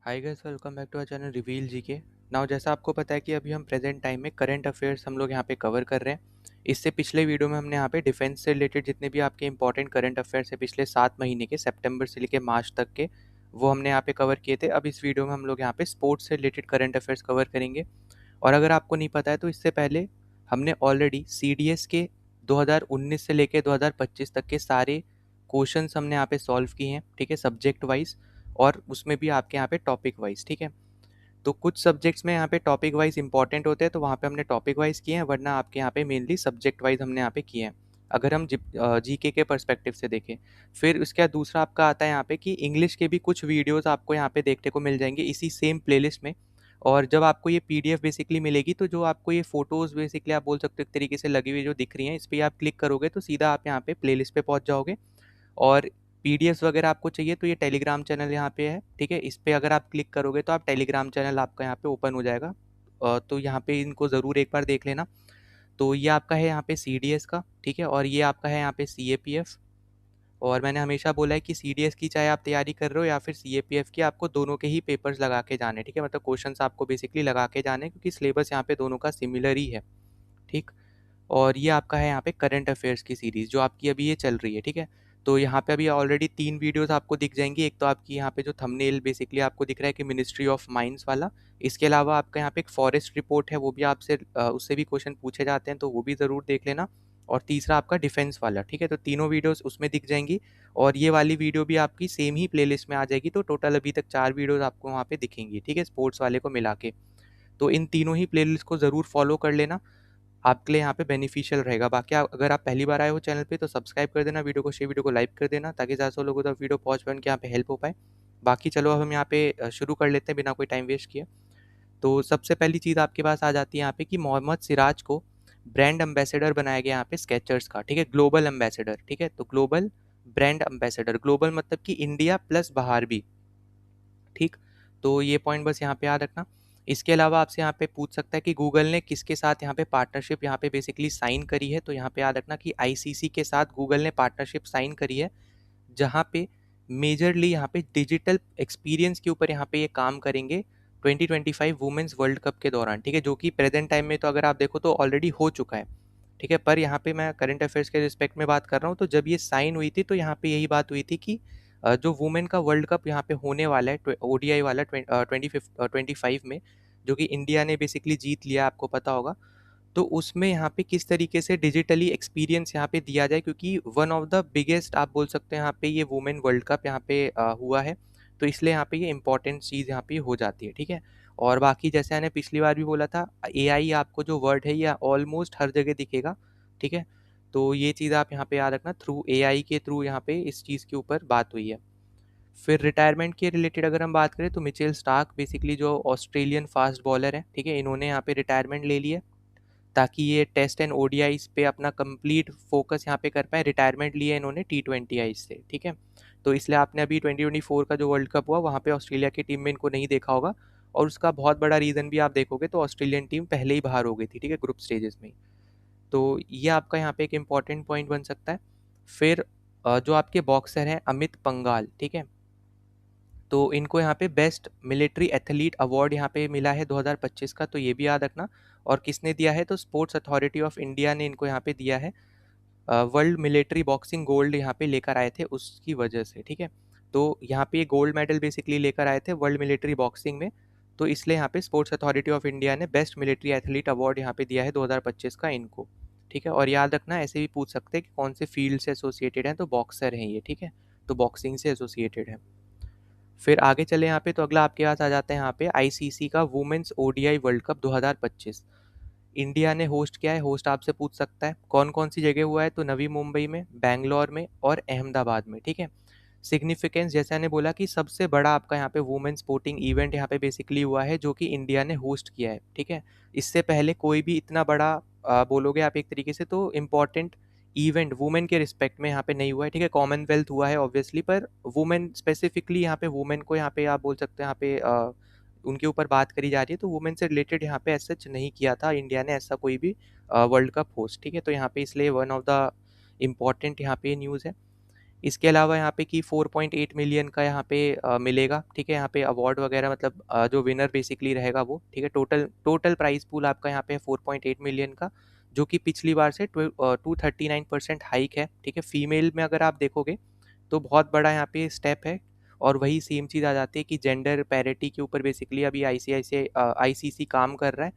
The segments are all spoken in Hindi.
Hi guys, welcome back to our channel reveal GK. Now जैसा आपको पता है कि अभी हम प्रेजेंट टाइम में करंट अफेयर्स हम लोग यहाँ पे कवर कर रहे हैं। इससे पिछले वीडियो में हमने यहाँ पे डिफेंस से रिलेटेड जितने भी आपके इंपॉर्टेंट करंट अफेयर्स है पिछले 7 महीने के, सितंबर से लेकर मार्च तक के, वो हमने यहाँ पे कवर किए थे। अब इस वीडियो में हम लोग यहाँ पे स्पोर्ट्स से रिलेटेड करंट अफेयर्स कवर करेंगे। और अगर आपको नहीं पता है तो इससे पहले हमने ऑलरेडी CDS के 2019 से लेकर 2025 तक के सारे क्वेश्चंस हमने यहाँ पे सॉल्व किए हैं, ठीक है, सब्जेक्ट वाइज। और उसमें भी आपके यहाँ पे टॉपिक वाइज, ठीक है। तो कुछ सब्जेक्ट्स में यहाँ पे टॉपिक वाइज इंपॉर्टेंट होते हैं तो वहाँ पे हमने टॉपिक वाइज किए हैं, वरना आपके यहाँ पे मेनली सब्जेक्ट वाइज हमने यहाँ पे किए हैं, अगर हम जीके के पर्सपेक्टिव से देखें। फिर उसके बाद दूसरा आपका आता है यहाँ पे कि इंग्लिश के भी कुछ वीडियोस आपको यहाँ पे देखने को मिल जाएंगे इसी सेम प्लेलिस्ट में। और जब आपको ये PDF बेसिकली मिलेगी तो जो आपको ये फोटोज़ बेसिकली आप बोल सकते हो एक तरीके से लगी हुई जो दिख रही हैं, इस पर आप क्लिक करोगे तो सीधा आप यहाँ पे प्लेलिस्ट पे पहुँच जाओगे। और PDFs वगैरह आपको चाहिए तो ये टेलीग्राम चैनल यहाँ पे है, ठीक है। इस पे अगर आप क्लिक करोगे तो आप टेलीग्राम चैनल आपका यहाँ पे ओपन हो जाएगा। तो यहाँ पे इनको ज़रूर एक बार देख लेना। तो ये आपका है यहाँ पे CDS का, ठीक है, और ये आपका है यहाँ पे CAPF। और मैंने हमेशा बोला है कि CDS की चाहे आप तैयारी कर रहे हो या फिर CAPF की, आपको दोनों के ही पेपर्स लगा के जाने, ठीक है, मतलब क्वेश्चंस आपको बेसिकली लगा के जाने, क्योंकि सिलेबस यहाँ पे दोनों का सिमिलर ही है, ठीक। और ये आपका है यहाँ पे करंट अफेयर्स की सीरीज़ जो आपकी अभी ये चल रही है, ठीक है। तो यहाँ पे अभी ऑलरेडी 3 वीडियोस आपको दिख जाएंगी। एक तो आपकी यहाँ पे जो थंबनेल बेसिकली आपको दिख रहा है कि मिनिस्ट्री ऑफ माइंस वाला। इसके अलावा आपका यहाँ पे एक फॉरेस्ट रिपोर्ट है, वो भी आपसे उससे भी क्वेश्चन पूछे जाते हैं, तो वो भी ज़रूर देख लेना। और तीसरा आपका डिफेंस वाला, ठीक है, तो तीनों वीडियोस उसमें दिख जाएंगी। और ये वाली वीडियो भी आपकी सेम ही प्लेलिस्ट में आ जाएगी। तो टोटल अभी तक 4 वीडियोस आपको वहाँ पे दिखेंगी, ठीक है, स्पोर्ट्स वाले को मिला के। तो इन तीनों ही प्लेलिस्ट को ज़रूर फॉलो कर लेना, आपके लिए यहाँ पे बेनिफिशियल रहेगा। बाकी अगर आप पहली बार आए हो चैनल पे तो सब्सक्राइब कर देना, वीडियो को शेयर, वीडियो को लाइक कर देना, ताकि ज़्यादा से लोगों तक वीडियो पहुँच पाए, उनके यहाँ पे हेल्प हो पाए। बाकी चलो अब हम यहाँ पे शुरू कर लेते हैं बिना कोई टाइम वेस्ट किए। तो सबसे पहली चीज़ आपके पास आ जाती है यहाँ पे कि मोहम्मद सिराज को ब्रांड एम्बेसडर बनाया गया यहाँ पे स्केचर्स का, ठीक है, ग्लोबल एम्बेसडर, ठीक है। तो ग्लोबल ब्रांड एम्बेसडर, ग्लोबल मतलब कि इंडिया प्लस बाहर भी, ठीक। तो ये पॉइंट बस यहाँ पे याद रखना। इसके अलावा आपसे यहाँ पे पूछ सकता है कि गूगल ने किसके साथ यहाँ पे पार्टनरशिप यहाँ पे बेसिकली साइन करी है। तो यहाँ पे याद रखना कि ICC के साथ गूगल ने पार्टनरशिप साइन करी है, जहाँ पे मेजरली यहाँ पे डिजिटल एक्सपीरियंस के ऊपर यहाँ पे ये काम करेंगे 2025 वुमेन्स वर्ल्ड कप के दौरान, ठीक है, जो कि प्रेजेंट टाइम में तो अगर आप देखो तो ऑलरेडी हो चुका है, ठीक है। पर यहाँ पे मैं करंट अफेयर्स के रिस्पेक्ट में बात कर रहा हूँ। तो जब ये साइन हुई थी तो यहाँ पे यही बात हुई थी कि जो वुमेन का वर्ल्ड कप यहाँ पे होने वाला है ODI वाला 25 में, जो कि इंडिया ने बेसिकली जीत लिया, आपको पता होगा। तो उसमें यहाँ पे किस तरीके से डिजिटली एक्सपीरियंस यहाँ पे दिया जाए, क्योंकि वन ऑफ द बिगेस्ट आप बोल सकते हैं यहाँ पे ये वुमेन वर्ल्ड कप यहाँ पे हुआ है। तो इसलिए यहाँ पे ये इंपॉर्टेंट चीज़ यहाँ पे हो जाती है, ठीक है। और बाकी जैसे मैंने पिछली बार भी बोला था, AI आपको जो वर्ड है ये ऑलमोस्ट हर जगह दिखेगा, ठीक है। तो ये चीज़ आप यहाँ पे याद रखना, थ्रू AI के थ्रू यहाँ पे इस चीज़ के ऊपर बात हुई है। फिर रिटायरमेंट के रिलेटेड अगर हम बात करें तो मिचेल स्टार्क बेसिकली जो ऑस्ट्रेलियन फास्ट बॉलर है, ठीक है, इन्होंने यहाँ पे रिटायरमेंट ले लिया ताकि ये टेस्ट एंड ODIs पे अपना कंप्लीट फोकस यहाँ पे कर पाए। रिटायरमेंट लिया इन्होंने T20I से, ठीक है। तो इसलिए आपने अभी 2024 का जो वर्ल्ड कप हुआ वहाँ पे ऑस्ट्रेलिया की टीम में इनको नहीं देखा होगा। और उसका बहुत बड़ा रीज़न भी आप देखोगे तो ऑस्ट्रेलियन टीम पहले ही बाहर हो गई थी, ठीक है, ग्रुप स्टेजेस में ही। तो ये आपका यहाँ पे एक इम्पॉर्टेंट पॉइंट बन सकता है। फिर जो आपके बॉक्सर हैं अमित पंघाल, ठीक है, तो इनको यहाँ पे बेस्ट मिलिट्री एथलीट अवार्ड यहाँ पे मिला है 2025 का, तो ये भी याद रखना। और किसने दिया है, तो स्पोर्ट्स अथॉरिटी ऑफ इंडिया ने इनको यहाँ पे दिया है। वर्ल्ड मिलिट्री बॉक्सिंग गोल्ड यहाँ पे लेकर आए थे उसकी वजह से, ठीक है। तो यहाँ पे ये गोल्ड मेडल बेसिकली लेकर आए थे वर्ल्ड मिलिट्री बॉक्सिंग में। तो इसलिए यहाँ पे स्पोर्ट्स अथॉरिटी ऑफ इंडिया ने बेस्ट मिलिट्री एथलीट अवार्ड यहाँ पे दिया है 2025 का इनको, ठीक है। और याद रखना ऐसे भी पूछ सकते हैं कि कौन से फील्ड से एसोसिएटेड हैं, तो बॉक्सर हैं ये, ठीक है, तो बॉक्सिंग से एसोसिएटेड है। फिर आगे चले यहाँ पे तो अगला आपके पास आ जाता है यहाँ पे ICC का women's ODI world cup 2025। India ने होस्ट किया है। होस्ट आपसे पूछ सकता है कौन कौन सी जगह हुआ है, तो नवी मुंबई में, बैंगलोर में और अहमदाबाद में, ठीक है। सिग्निफिकेंस जैसे मैंने बोला कि सबसे बड़ा आपका यहाँ पे वुमेन स्पोर्टिंग इवेंट यहाँ पे बेसिकली हुआ है जो कि इंडिया ने होस्ट किया है, ठीक है। इससे पहले कोई भी इतना बड़ा बोलोगे आप एक तरीके से तो इम्पॉर्टेंट इवेंट वुमेन के रिस्पेक्ट में यहाँ पे नहीं हुआ है, ठीक है। कॉमनवेल्थ हुआ है ऑब्वियसली, पर वुमेन स्पेसिफिकली यहाँ पे वुमेन को यहाँ पे आप बोल सकते हैं यहाँ पे उनके ऊपर बात करी जा रही है, तो वुमेन से रिलेटेड यहाँ पे ऐसा नहीं किया था इंडिया ने ऐसा कोई भी वर्ल्ड कप होस्ट, ठीक है। तो यहाँ पे इसलिए वन ऑफ द इम्पॉर्टेंट यहाँ पे न्यूज़ है। इसके अलावा यहाँ पे कि 4.8 मिलियन का यहाँ पे मिलेगा, ठीक है, यहाँ पे अवार्ड वगैरह, मतलब जो विनर बेसिकली रहेगा वो, ठीक है। टोटल टोटल प्राइस पूल आपका यहाँ पे 4.8 मिलियन का, जो कि पिछली बार से 239% हाइक है, ठीक है। फीमेल में अगर आप देखोगे तो बहुत बड़ा यहाँ पे स्टेप है, और वही सेम चीज़ आ जाती है कि जेंडर पैरिटी के ऊपर बेसिकली अभी आईसीसी काम कर रहा है,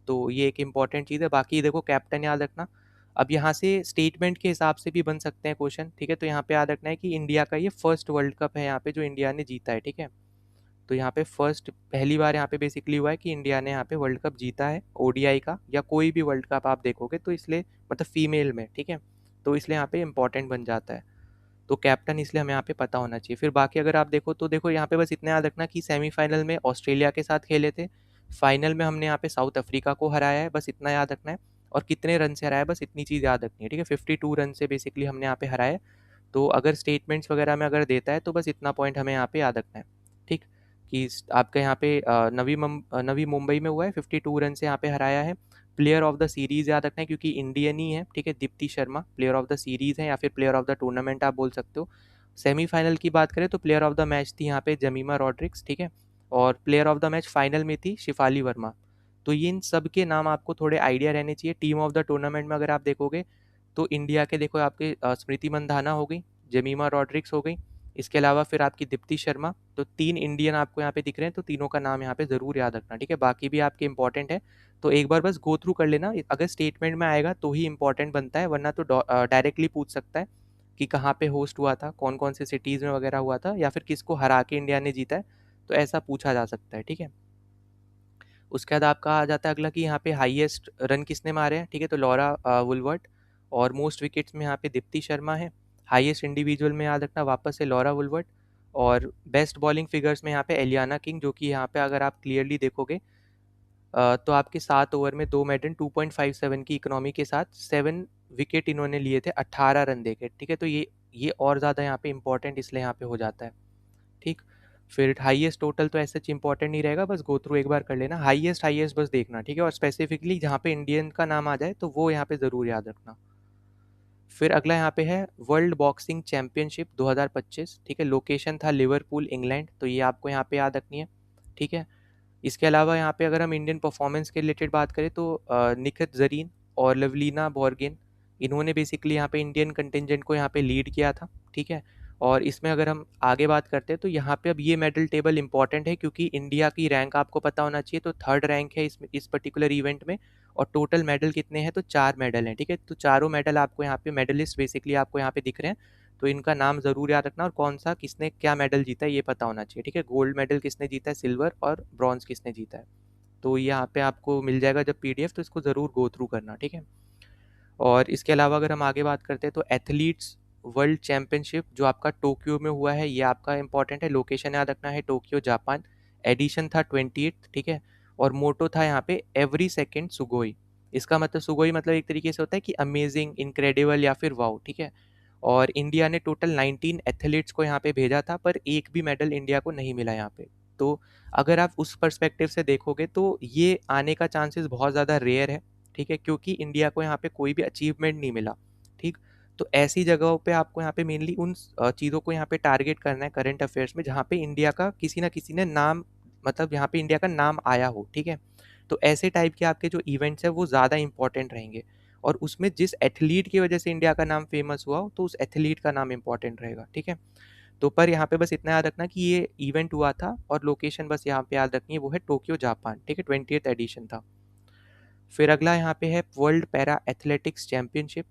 तो ये एक इम्पॉर्टेंट चीज़ है। बाकी देखो कैप्टन याद रखना, अब यहाँ से स्टेटमेंट के हिसाब से भी बन सकते हैं क्वेश्चन, ठीक है। तो यहाँ पे याद रखना है कि इंडिया का ये फर्स्ट वर्ल्ड कप है यहाँ पे जो इंडिया ने जीता है, ठीक है। तो यहाँ पे फर्स्ट पहली बार यहाँ पे बेसिकली हुआ है कि इंडिया ने यहाँ पे वर्ल्ड कप जीता है ओडीआई का, या कोई भी वर्ल्ड कप आप देखोगे तो इसलिए, मतलब फीमेल में, ठीक है। तो इसलिए यहाँ पे इंपॉर्टेंट बन जाता है, तो कैप्टन इसलिए हमें यहाँ पे पता होना चाहिए। फिर बाकी अगर आप देखो तो देखो यहाँ पे बस इतना याद रखना कि सेमीफाइनल में ऑस्ट्रेलिया के साथ खेले थे, फाइनल में हमने यहाँ पे साउथ अफ्रीका को हराया है, बस इतना याद रखना है। और कितने रन से हराया है, बस इतनी चीज़ याद रखनी है, ठीक है। 52 रन से बेसिकली हमने यहाँ पे हराया है। तो अगर स्टेटमेंट्स वगैरह में अगर देता है तो बस इतना पॉइंट हमें यहाँ पे याद रखना है, ठीक। कि आपका यहाँ पे नवी मुंबई में हुआ है, 52 रन से यहाँ पे हराया है। प्लेयर ऑफ द सीरीज़ याद रखना है क्योंकि इंडियन ही है, ठीक है। Deepti Sharma player of the series है, या फिर प्लेयर ऑफ द टूर्नामेंट आप बोल सकते हो। सेमीफाइनल की बात करें तो प्लेयर ऑफ द मैच थी यहाँ पे जमीमा रॉड्रिक्स, ठीक है। और player of the match final में थी शिफाली वर्मा। तो ये इन सब के नाम आपको थोड़े आइडिया रहने चाहिए। टीम ऑफ द टूर्नामेंट में अगर आप देखोगे तो इंडिया के देखो आपके स्मृति मंधाना हो गई, जमीमा रॉड्रिक्स हो गई, इसके अलावा फिर आपकी दीप्ति शर्मा। तो 3 इंडियन आपको यहाँ पे दिख रहे हैं, तो तीनों का नाम यहाँ पे ज़रूर याद रखना, ठीक है। बाकी भी आपके इंपॉर्टेंट है, तो एक बार बस गो थ्रू कर लेना, अगर स्टेटमेंट में आएगा तो ही इंपॉर्टेंट बनता है, वरना तो डायरेक्टली पूछ सकता है कि कहाँ पे होस्ट हुआ था, कौन कौन से सिटीज़ में वगैरह हुआ था, या फिर किसको हरा के इंडिया ने जीता है, तो ऐसा पूछा जा सकता है, ठीक है। उसके बाद आपका आ जाता है अगला कि यहाँ पे हाईएस्ट रन किसने मारे हैं, ठीक है। तो लॉरा वुलवर्ट, और मोस्ट विकेट्स में यहाँ पे दीप्ति शर्मा है। हाईएस्ट इंडिविजुअल में याद रखना वापस से लॉरा वुलवर्ट, और बेस्ट बॉलिंग फिगर्स में यहाँ पे एलियाना किंग, जो कि यहाँ पे अगर आप क्लियरली देखोगे तो आपके 7 ओवर में 2 मेडन 2.57 की इकोनॉमी के साथ 7 विकेट इन्होंने लिए थे 18 रन देके, ठीक है। तो ये और ज़्यादा यहाँ पे इंपॉर्टेंट इसलिए यहाँ पे हो जाता है, ठीक। फिर हाईएस्ट टोटल तो ऐसा इंपॉर्टेंट नहीं रहेगा, बस गो थ्रू एक बार कर लेना, हाईएस्ट हाईएस्ट बस देखना, ठीक है। और स्पेसिफिकली जहाँ पे इंडियन का नाम आ जाए तो वो यहाँ पे ज़रूर याद रखना। फिर अगला यहाँ पे है वर्ल्ड बॉक्सिंग चैंपियनशिप 2025, ठीक है। लोकेशन था लिवरपूल इंग्लैंड, तो ये आपको यहाँ पे याद रखनी है, ठीक है। इसके अलावा यहाँ पे अगर हम इंडियन परफॉर्मेंस के रिलेटेड बात करें तो निखत जरीन और लवलीना बोर्गेन, इन्होंने बेसिकली यहाँ पे इंडियन कंटिजेंट को यहाँ पे लीड किया था, ठीक है। और इसमें अगर हम आगे बात करते हैं तो यहाँ पे अब ये मेडल टेबल इंपॉर्टेंट है, क्योंकि इंडिया की रैंक आपको पता होना चाहिए, तो थर्ड रैंक है इस पर्टिकुलर इवेंट में। और टोटल मेडल कितने हैं, तो 4 मेडल हैं, ठीक है। तो चारों मेडल आपको यहाँ पे मेडलिस्ट बेसिकली आपको यहाँ पे दिख रहे हैं, तो इनका नाम ज़रूर याद रखना, और कौन सा किसने क्या मेडल जीता है ये पता होना चाहिए, ठीक है। गोल्ड मेडल किसने जीता है, सिल्वर, और ब्रॉन्ज किसने जीता है, तो यहाँ पे आपको मिल जाएगा जब पीडीएफ, तो इसको ज़रूर गो थ्रू करना, ठीक है। और इसके अलावा अगर हम आगे बात करते हैं तो एथलीट्स वर्ल्ड चैंपियनशिप जो आपका टोक्यो में हुआ है, ये आपका इंपॉर्टेंट है। लोकेशन याद रखना है टोक्यो जापान। एडिशन था 28, ठीक है। और मोटो था यहाँ पे एवरी सेकेंड सुगोई। इसका मतलब सुगोई मतलब एक तरीके से होता है कि अमेजिंग, इनक्रेडिबल, या फिर वाओ, ठीक है। और इंडिया ने टोटल 19 एथलीट्स को यहाँ पे भेजा था, पर एक भी मेडल इंडिया को नहीं मिला यहाँ पे। तो अगर आप उस पर्सपेक्टिव से देखोगे तो ये आने का चांसेस बहुत ज़्यादा रेयर है, ठीक है, क्योंकि इंडिया को यहाँ पे कोई भी अचीवमेंट नहीं मिला, ठीक। तो ऐसी जगहों पे आपको यहाँ पे मेनली उन चीज़ों को यहाँ पे टारगेट करना है करंट अफेयर्स में जहाँ पे इंडिया का किसी ना किसी ने नाम, मतलब यहाँ पे इंडिया का नाम आया हो, ठीक है। तो ऐसे टाइप के आपके जो इवेंट्स हैं वो ज़्यादा इंपॉर्टेंट रहेंगे, और उसमें जिस एथलीट की वजह से इंडिया का नाम फेमस हुआ हो तो उस एथलीट का नाम इंपॉर्टेंट रहेगा, ठीक है। तो पर यहाँ पे बस इतना याद रखना कि ये इवेंट हुआ था, और लोकेशन बस यहाँ पे याद रखनी है, वो है टोक्यो जापान, ठीक है। 20th एडिशन था। फिर अगला यहाँ पे है world para athletics championship,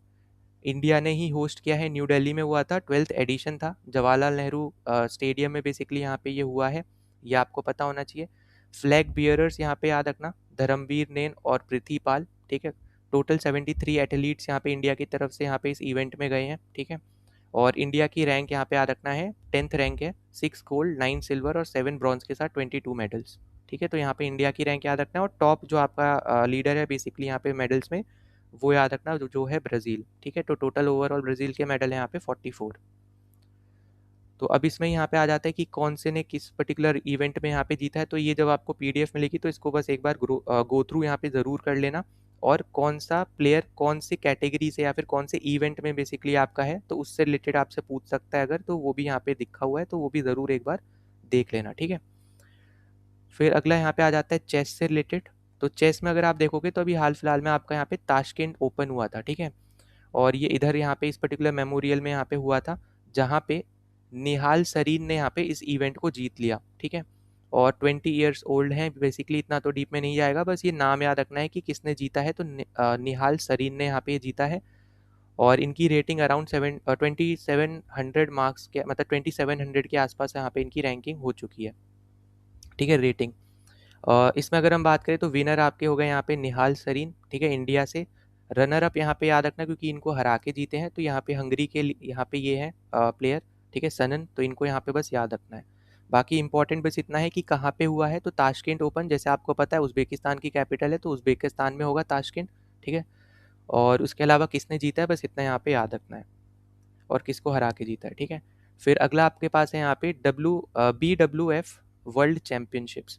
India ने ही होस्ट किया है, न्यू दिल्ली में हुआ था, 12th एडिशन था, जवाहरलाल नेहरू स्टेडियम में बेसिकली यहाँ पे ये हुआ है, ये आपको पता होना चाहिए। फ्लैग बियरर्स यहाँ पे याद रखना धर्मवीर नेन और पृथ्वी पाल, ठीक है। टोटल 73 एथलीट्स यहाँ पे इंडिया की तरफ से यहाँ पे इस इवेंट में गए हैं, ठीक है। और इंडिया की रैंक यहाँ पे याद रखना है 10th रैंक है, 6 गोल्ड 9 सिल्वर और 7 ब्रॉन्ज के साथ 22 मेडल्स, ठीक है। तो यहाँ पे इंडिया की रैंक याद रखना है, और टॉप जो आपका लीडर है बेसिकली यहाँ पे मेडल्स में, वो याद रखना जो है ब्राज़ील, ठीक है। तो टोटल ओवरऑल ब्राज़ील के मेडल हैं यहाँ पे 44। तो अब इसमें यहाँ पे आ जाता है कि कौन से ने किस पर्टिकुलर इवेंट में यहाँ पे जीता है, तो ये जब आपको पीडीएफ मिलेगी तो इसको बस एक बार गो थ्रू यहाँ पे ज़रूर कर लेना, और कौन सा प्लेयर कौन सी कैटेगरी से या फिर कौन से इवेंट में बेसिकली आपका है, तो उससे रिलेटेड आपसे पूछ सकता है अगर, तो वो भी यहाँ पे दिखा हुआ है, तो वो भी ज़रूर एक बार देख लेना, ठीक है। फिर अगला यहाँ पे आ जाता है चेस से रिलेटेड। तो चेस में अगर आप देखोगे तो अभी हाल फिलहाल में आपका यहाँ पे ताशकेंट ओपन हुआ था, ठीक है। और ये इधर यहाँ पे इस पर्टिकुलर मेमोरियल में यहाँ पे हुआ था, जहाँ पे निहाल सरीन ने यहाँ पे इस इवेंट को जीत लिया, ठीक है। और 20 ईयर्स ओल्ड हैं बेसिकली, इतना तो डीप में नहीं जाएगा, बस ये नाम याद रखना है कि किसने जीता है, तो निहाल सरीन ने यहाँ पे जीता है। और इनकी रेटिंग अराउंड 2700 मार्क्स के, मतलब 2700 के आसपास यहाँ पे इनकी रैंकिंग हो चुकी है, ठीक है, रेटिंग। इसमें अगर हम बात करें तो विनर आपके हो गए यहाँ पे निहाल सरीन, ठीक है, इंडिया से। रनर अप यहाँ पे याद रखना क्योंकि इनको हरा के जीते हैं, तो यहाँ पे हंगरी के यहाँ पे ये है प्लेयर, ठीक है, सनन, तो इनको यहाँ पे बस याद रखना है। बाकी इंपॉर्टेंट बस इतना है कि कहाँ पे हुआ है, तो ताशकेंट ओपन, जैसे आपको पता है उज़्बेकिस्तान की कैपिटल है, तो उज़्बेकिस्तान में होगा ताशकेंट, ठीक है। और उसके अलावा किसने जीता है बस इतना यहाँ पे याद रखना है, और किसको हरा के जीता है, ठीक है। फिर अगला आपके पास है यहाँ पे BWF वर्ल्ड चैम्पियनशिप्स।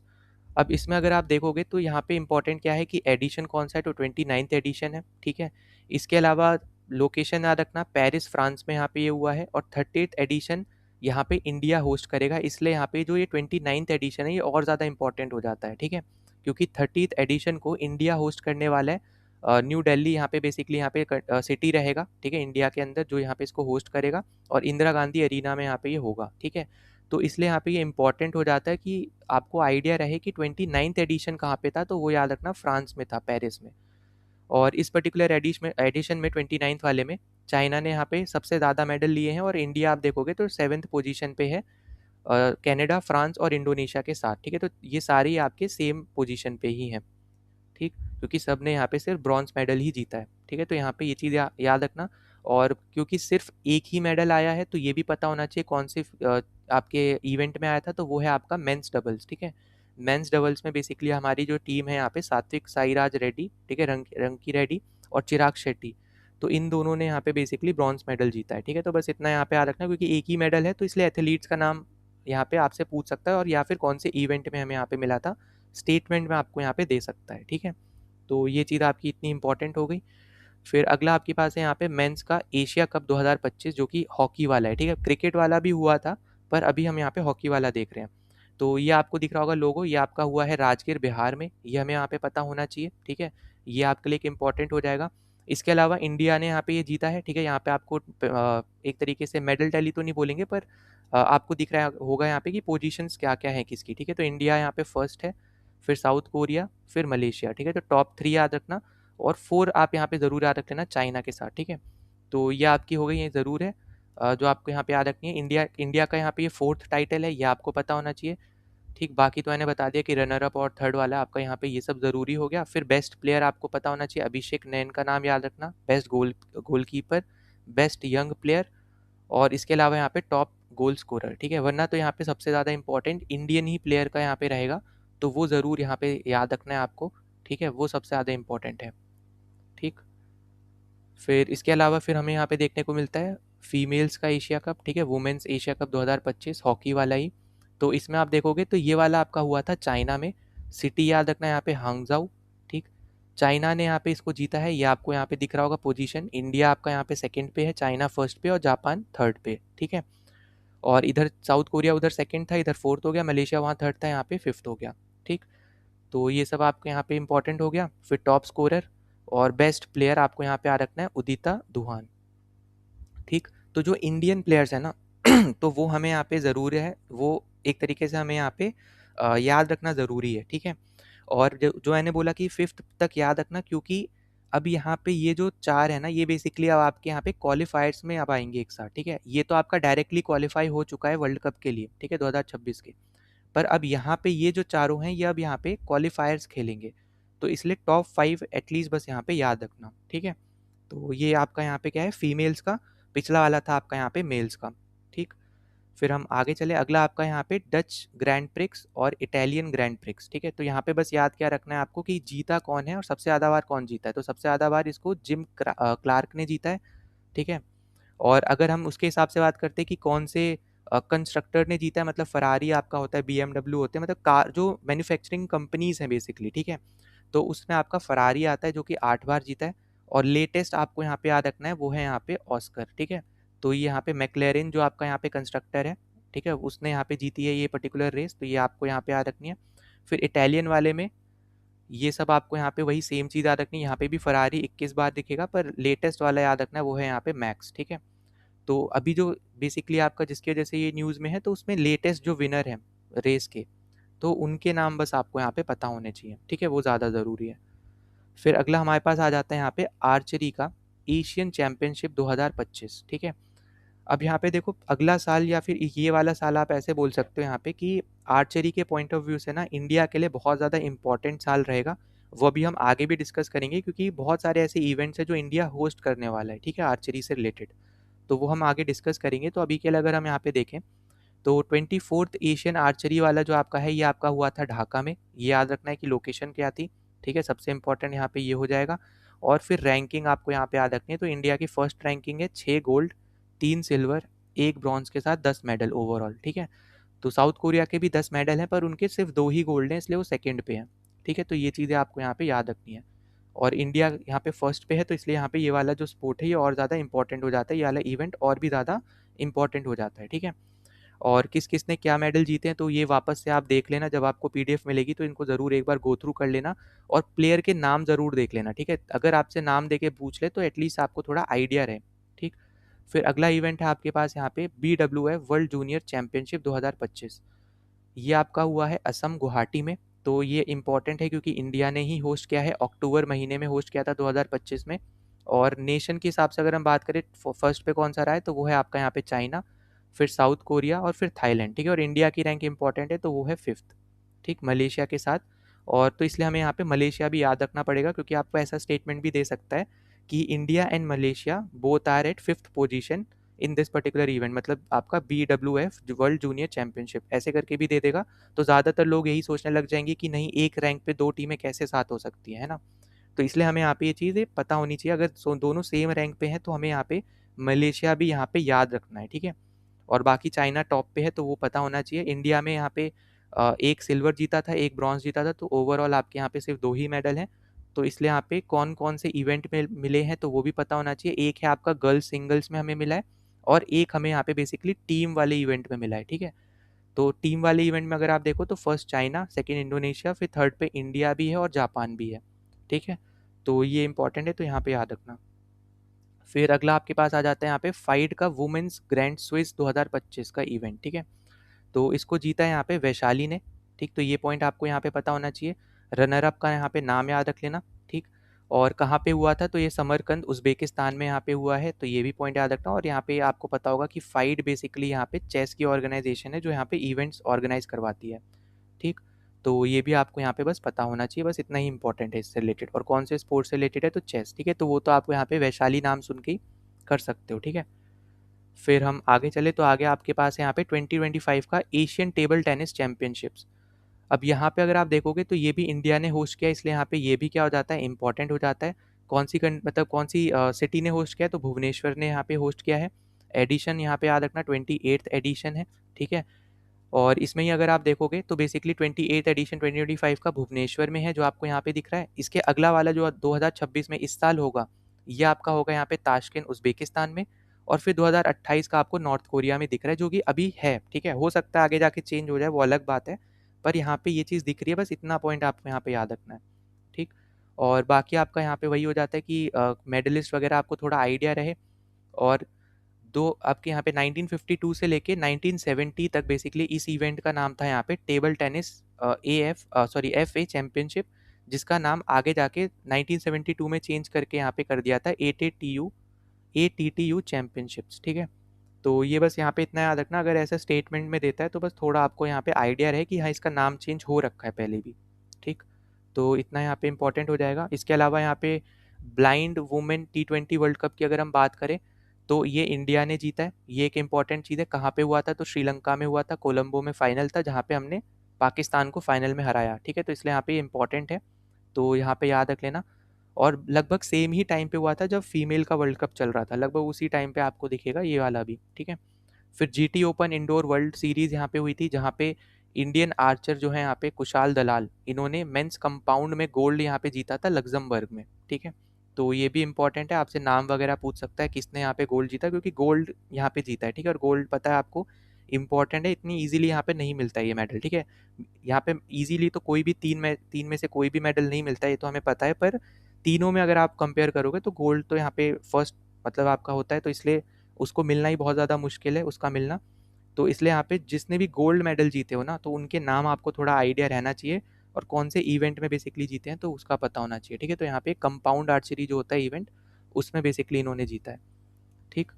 अब इसमें अगर आप देखोगे तो यहाँ पे इंपॉर्टेंट क्या है कि एडिशन कौन सा है, तो 29th एडिशन है, ठीक है। इसके अलावा लोकेशन याद रखना, पेरिस फ्रांस में यहाँ पे ये हुआ है, और 30th एडिशन यहाँ पे इंडिया होस्ट करेगा, इसलिए यहाँ पे जो ये 29th एडिशन है ये और ज़्यादा इंपॉर्टेंट हो जाता है, ठीक है। क्योंकि 30th एडिशन को इंडिया होस्ट करने वाला है। न्यू दिल्ली यहाँ पे बेसिकली यहाँ पे सिटी रहेगा, ठीक है, इंडिया के अंदर, जो यहाँ पे इसको होस्ट करेगा, और इंदिरा गांधी एरिना में यहाँ पे ये होगा, ठीक है। तो इसलिए यहाँ पे ये इंपॉर्टेंट हो जाता है कि आपको आइडिया रहे कि 29th एडिशन कहाँ पे था, तो वो याद रखना फ्रांस में था, पेरिस में। और इस पर्टिकुलर एडिशन में 29th वाले में चाइना ने यहाँ पे सबसे ज़्यादा मेडल लिए हैं, और इंडिया आप देखोगे तो 7th पोजीशन पे है, कनाडा, फ्रांस और इंडोनेशिया के साथ, ठीक है। तो ये सारी आपके सेम पोजीशन पे ही हैं, ठीक, क्योंकि सब ने यहाँ पे सिर्फ ब्रॉन्ज मेडल ही जीता है, ठीक है। तो यहाँ पे ये चीज़ याद रखना। और क्योंकि सिर्फ एक ही मेडल आया है, तो ये भी पता होना चाहिए कौन से आपके इवेंट में आया था, तो वो है आपका मेंस डबल्स, ठीक है। मेंस डबल्स में बेसिकली हमारी जो टीम है यहाँ पे सात्विक साईराज रेड्डी, ठीक है, रंकी रेड्डी और चिराग शेट्टी, तो इन दोनों ने यहाँ पे बेसिकली ब्रॉन्ज मेडल जीता है, ठीक है। तो बस इतना यहाँ पे याद रखना, क्योंकि एक ही मेडल है, तो इसलिए एथलीट्स का नाम यहाँ पे आपसे पूछ सकता है, और या फिर कौन से इवेंट में हमें यहाँ पे मिला था, स्टेटमेंट में आपको यहाँ पे दे सकता है, ठीक है। तो ये चीज़ आपकी इतनी इंपॉर्टेंट हो गई। फिर अगला आपके पास है यहाँ पे मेंस का एशिया कप 2025, जो कि हॉकी वाला है, ठीक है। क्रिकेट वाला भी हुआ था, पर अभी हम यहाँ पे हॉकी वाला देख रहे हैं। तो ये आपको दिख रहा होगा लोगो, ये आपका हुआ है राजगीर बिहार में, ये हमें यहाँ पे पता होना चाहिए, ठीक है। ये आपके लिए एक इम्पॉर्टेंट हो जाएगा। इसके अलावा इंडिया ने यहाँ पे ये जीता है, ठीक है। यहाँ पे आपको एक तरीके से मेडल टैली तो नहीं बोलेंगे, पर आपको दिख रहा होगा यहाँ पे कि पोजीशंस क्या क्या है किसकी, ठीक है। तो इंडिया यहाँ पे फर्स्ट है, फिर साउथ कोरिया, फिर मलेशिया, ठीक है। तो टॉप 3 याद रखना, और 4 आप यहाँ पे ज़रूर याद रख लेना चाइना के साथ, ठीक है। तो ये आपकी हो गई, ये ज़रूर है जो आपको यहाँ पे याद रखनी है। इंडिया का यहाँ पे ये 4th टाइटल है, ये आपको पता होना चाहिए, ठीक। बाकी तो मैंने बता दिया कि रनर अप और थर्ड वाला आपका यहाँ पे ये सब ज़रूरी हो गया। फिर बेस्ट प्लेयर आपको पता होना चाहिए, अभिषेक नैन का नाम याद रखना, best goalkeeper, best young player, और इसके अलावा यहाँ पे टॉप गोल स्कोरर, ठीक है। वरना तो यहाँ पे सबसे ज़्यादा इंपॉर्टेंट इंडियन ही प्लेयर का यहाँ पे रहेगा, तो वो ज़रूर यहाँ पे याद रखना है आपको, ठीक है, वो सबसे ज़्यादा इंपॉर्टेंट है, ठीक। फिर इसके अलावा फिर हमें यहाँ पे देखने को मिलता है फीमेल्स का एशिया कप, ठीक है, वुमेंस एशिया कप 2025 हॉकी वाला ही। तो इसमें आप देखोगे तो ये वाला आपका हुआ था चाइना में, सिटी याद रखना है यहाँ पे हांगजाऊ, ठीक। चाइना ने यहाँ पे इसको जीता है, ये आपको यहाँ पे दिख रहा होगा पोजीशन, इंडिया आपका यहाँ पे सेकंड पे है, चाइना फर्स्ट पे और जापान थर्ड पे, ठीक है। और इधर साउथ कोरिया उधर सेकंड था, इधर फोर्थ हो गया, मलेशिया वहाँ थर्ड था, यहाँ पे फिफ्थ हो गया, ठीक। तो ये सब आपके यहाँ पे इंपॉर्टेंट हो गया। फिर टॉप स्कोरर और बेस्ट प्लेयर आपको यहाँ पे आ रखना है उदिता दुहान, ठीक। तो जो इंडियन प्लेयर्स हैं ना तो वो हमें यहाँ पे ज़रूर है, वो एक तरीके से हमें यहाँ पे याद रखना ज़रूरी है, ठीक है। और जो मैंने बोला कि फिफ्थ तक याद रखना, क्योंकि अब यहाँ पे ये जो 4 है ना, ये बेसिकली अब आपके यहाँ पे क्वालिफायर्स में अब आएंगे एक साथ, ठीक है। ये तो आपका डायरेक्टली क्वालिफाई हो चुका है वर्ल्ड कप के लिए, ठीक है, 2026 के। पर अब यहाँ पे ये जो चारों हैं ये अब यहाँ पे क्वालिफायर्स खेलेंगे, तो इसलिए टॉप 5 एटलीस्ट बस यहाँ पे याद रखना, ठीक है। तो ये आपका यहाँ पे क्या है फीमेल्स का, पिछला वाला था आपका यहाँ पे मेल्स का, ठीक। फिर हम आगे चले, अगला आपका यहाँ पे डच ग्रैंड प्रिक्स और इटालियन ग्रैंड प्रिक्स, ठीक है। तो यहाँ पे बस याद क्या रखना है आपको कि जीता कौन है और सबसे ज़्यादा बार कौन जीता है, तो सबसे ज़्यादा बार इसको जिम क्लार्क ने जीता है, ठीक है। और अगर हम उसके हिसाब से बात करते हैं कि कौन से कंस्ट्रक्टर ने जीता है, मतलब फरारी आपका होता है, BMW होते हैं, मतलब कार जो मैन्युफैक्चरिंग कंपनीज हैं बेसिकली, ठीक है। तो उसमें आपका फरारी आता है जो कि 8 बार जीता है, और लेटेस्ट आपको यहाँ पे याद रखना है वो है यहाँ पे ऑस्कर, ठीक है। तो ये यहाँ पे मैक्लेरिन जो आपका यहाँ पे कंस्ट्रक्टर है, ठीक है, उसने यहाँ पे जीती है ये पर्टिकुलर रेस, तो ये आपको यहाँ पे याद रखनी है। फिर इटालियन वाले में ये सब आपको यहाँ पे वही सेम चीज़ याद रखनी है, यहाँ पे भी फरारी 21 बार दिखेगा, पर लेटेस्ट वाला याद रखना है वो है यहाँ पे मैक्स, ठीक है। तो अभी जो बेसिकली आपका जिसकी वजह से ये न्यूज़ में है, तो उसमें लेटेस्ट जो विनर है रेस के, तो उनके नाम बस आपको यहाँ पे पता होने चाहिए, ठीक है, वो ज़्यादा ज़रूरी है। फिर अगला हमारे पास आ जाता है यहाँ पे आर्चरी का एशियन चैंपियनशिप 2025, ठीक है। अब यहाँ पे देखो अगला साल या फिर ये वाला साल आप ऐसे बोल सकते हो यहाँ पे कि आर्चरी के पॉइंट ऑफ व्यू से ना इंडिया के लिए बहुत ज़्यादा इंपॉर्टेंट साल रहेगा। वो अभी हम आगे भी डिस्कस करेंगे क्योंकि बहुत सारे ऐसे इवेंट्स हैं जो इंडिया होस्ट करने वाला है, ठीक है, आर्चरी से रिलेटेड। तो वो हम आगे डिस्कस करेंगे। तो अभी के लिए अगर हम यहाँ पे देखें तो 24th एशियन आर्चरी वाला जो आपका है ये आपका हुआ था ढाका में। ये याद रखना है कि लोकेशन क्या थी, ठीक है, सबसे इंपॉर्टेंट यहाँ पे ये हो जाएगा। और फिर रैंकिंग आपको यहाँ पे याद रखनी है। तो इंडिया की फर्स्ट रैंकिंग है 6 गोल्ड 3 सिल्वर 1 ब्रॉन्ज के साथ 10 मेडल ओवरऑल, ठीक है। तो साउथ कोरिया के भी 10 मेडल हैं पर उनके सिर्फ 2 ही गोल्ड हैं, इसलिए वो सेकंड पे हैं, ठीक है। तो ये चीज़ें आपको यहाँ पे याद रखनी है। और इंडिया यहाँ पे फर्स्ट पे है, तो इसलिए यहाँ पे ये वाला जो स्पोर्ट है ये और ज़्यादा इंपॉर्टेंट हो जाता है, ये वाला इवेंट और भी ज़्यादा इंपॉर्टेंट हो जाता है, ठीक है। और किस किस ने क्या मेडल जीते हैं तो ये वापस से आप देख लेना, जब आपको पीडीएफ मिलेगी तो इनको ज़रूर एक बार गो थ्रू कर लेना, और प्लेयर के नाम ज़रूर देख लेना, ठीक है। अगर आपसे नाम दे के पूछ ले तो एटलीस्ट आपको थोड़ा आइडिया रहे, ठीक। फिर अगला इवेंट है आपके पास यहाँ पे BWF वर्ल्ड जूनियर चैंपियनशिप 2025। ये आपका हुआ है असम गुवाहाटी में। तो ये इम्पॉर्टेंट है क्योंकि इंडिया ने ही होस्ट किया है, अक्टूबर महीने में होस्ट किया था 2025 में। और नेशन के हिसाब से अगर हम बात करें फर्स्ट पे कौन सा रहा है तो वो है आपका यहाँ पे चाइना, फिर साउथ कोरिया और फिर थाईलैंड, ठीक है। और इंडिया की रैंक इंपॉर्टेंट है तो वो है 5th, ठीक, मलेशिया के साथ। और तो इसलिए हमें यहाँ पे मलेशिया भी याद रखना पड़ेगा क्योंकि आपको ऐसा स्टेटमेंट भी दे सकता है कि India and Malaysia both are at 5th position in this particular event, मतलब आपका BWF वर्ल्ड जूनियर चैंपियनशिप ऐसे करके भी दे देगा। तो ज़्यादातर लोग यही सोचने लग जाएंगे कि नहीं एक रैंक पे 2 टीमें कैसे साथ हो सकती है ना। तो इसलिए हमें यहाँ पे ये चीज़ पता होनी चाहिए, अगर दोनों सेम रैंक पे हैं तो हमें यहाँ पे मलेशिया भी यहाँ पे याद रखना है, ठीक है। और बाकी चाइना टॉप पे है तो वो पता होना चाहिए। इंडिया में यहाँ पे एक सिल्वर जीता था, एक ब्रॉन्ज जीता था, तो ओवरऑल आपके यहाँ पे सिर्फ 2 ही मेडल हैं। तो इसलिए यहाँ पे कौन कौन से इवेंट में मिले हैं तो वो भी पता होना चाहिए। एक है आपका गर्ल्स सिंगल्स में हमें मिला है, और एक हमें यहाँ पे बेसिकली टीम वाले इवेंट में मिला है, ठीक है। तो टीम वाले इवेंट में अगर आप देखो तो फर्स्ट चाइना, सेकंड इंडोनेशिया, फिर थर्ड पे इंडिया भी है और जापान भी है, ठीक है। तो ये इंपॉर्टेंट है तो यहाँ पे याद रखना। फिर अगला आपके पास आ जाता है यहाँ पे फाइड का वुमेन्स ग्रैंड स्विस 2025 का इवेंट, ठीक है। तो इसको जीता है यहाँ पे वैशाली ने, ठीक। तो ये पॉइंट आपको यहाँ पे पता होना चाहिए। रनर अप का यहाँ पे नाम याद रख लेना, ठीक। और कहाँ पे हुआ था तो ये समरकंद उज़्बेकिस्तान में यहाँ पे हुआ है, तो ये भी पॉइंट याद रखना। और यहाँ पे आपको पता होगा कि फाइड बेसिकली यहाँ पे चेस की ऑर्गेनाइजेशन है जो यहाँ पे इवेंट्स ऑर्गेनाइज करवाती है, ठीक। तो ये भी आपको यहाँ पे बस पता होना चाहिए, बस इतना ही इंपॉर्टेंट है इससे रिलेटेड। और कौन से स्पोर्ट्स से रिलेटेड है तो चेस, ठीक है। तो वो तो आपको यहाँ पे वैशाली नाम सुन के ही कर सकते हो, ठीक है। फिर हम आगे चले तो आगे आपके पास है यहाँ पे 2025 का एशियन टेबल टेनिस चैंपियनशिप्स। अब यहाँ पे अगर आप देखोगे तो ये भी इंडिया ने होस्ट किया, इसलिए यहाँ पे ये भी क्या हो जाता है इंपॉर्टेंट हो जाता है। कौन सी मतलब कौन सी सिटी ने होस्ट किया है तो भुवनेश्वर ने यहाँ पे होस्ट किया है। एडिशन यहाँ पे याद रखना 28th एडिशन है, ठीक है। और इसमें ही अगर आप देखोगे तो बेसिकली 28th एडिशन 2025 का भुवनेश्वर में है जो आपको यहाँ पे दिख रहा है। इसके अगला वाला जो 2026 में इस साल होगा ये आपका होगा यहाँ पे ताशकेंट उज़्बेकिस्तान में। और फिर 2028 का आपको नॉर्थ कोरिया में दिख रहा है जो कि अभी है, ठीक है। हो सकता है आगे जाके चेंज हो जाए, वो अलग बात है, पर यहाँ पे ये चीज़ दिख रही है, बस इतना पॉइंट आपको यहाँ पे याद रखना है, ठीक। और बाकी आपका यहाँ पे वही हो जाता है कि मेडलिस्ट वगैरह आपको थोड़ा आइडिया रहे। और दो आपके यहाँ पे 1952 से लेके 1970 तक बेसिकली इस इवेंट का नाम था यहाँ पे टेबल टेनिस FA चैंपियनशिप, जिसका नाम आगे जाके 1972 में चेंज करके यहाँ पे कर दिया था ATTU चैंपियनशिप्स, ठीक है। तो ये बस यहाँ पे इतना याद रखना, अगर ऐसा स्टेटमेंट में देता है तो बस थोड़ा आपको यहाँ पे आइडिया रहे कि हाँ इसका नाम चेंज हो रखा है पहले भी, ठीक। तो इतना यहाँ पे इंपॉर्टेंट हो जाएगा। इसके अलावा यहाँ पे blind women T20 world cup की अगर हम बात करें तो ये इंडिया ने जीता है। ये एक इंपॉर्टेंट चीज़ है। कहाँ पे हुआ था तो श्रीलंका में हुआ था, कोलंबो में फाइनल था जहाँ पे हमने पाकिस्तान को फाइनल में हराया, ठीक है। तो इसलिए यहाँ पे इंपॉर्टेंट है, तो यहाँ पे याद रख लेना। और लगभग सेम ही टाइम पे हुआ था जब फीमेल का वर्ल्ड कप चल रहा था, लगभग उसी टाइम पे आपको दिखेगा ये वाला भी, ठीक है। फिर GT open indoor world series यहाँ पे हुई थी जहाँ पे इंडियन आर्चर जो है यहाँ पे कुशाल दलाल, इन्होंने मेंस कंपाउंड में गोल्ड यहाँ पे जीता था लग्जमबर्ग में, ठीक है। तो ये भी इंपॉर्टेंट है, आपसे नाम वगैरह पूछ सकता है किसने यहाँ पे गोल्ड जीता, क्योंकि गोल्ड यहाँ पे जीता है, ठीक है। और गोल्ड पता है आपको इंपॉर्टेंट है, इतनी इजीली यहाँ पे नहीं मिलता है ये मेडल, ठीक है। यहाँ पे इजीली तो कोई भी तीन में से कोई भी मेडल नहीं मिलता है, ये तो हमें पता है, पर तीनों में अगर आप कंपेयर करोगे तो गोल्ड तो यहाँ पे फर्स्ट मतलब आपका होता है, तो इसलिए उसको मिलना ही बहुत ज़्यादा मुश्किल है, उसका मिलना। तो इसलिए यहाँ पे जिसने भी गोल्ड मेडल जीते हो ना, तो उनके नाम आपको थोड़ा आइडिया रहना चाहिए, और कौन से इवेंट में बेसिकली जीते हैं तो उसका पता होना चाहिए, ठीक है। तो यहाँ पे कंपाउंड आर्चरी जो होता है इवेंट, उसमें बेसिकली इन्होंने जीता है, ठीक।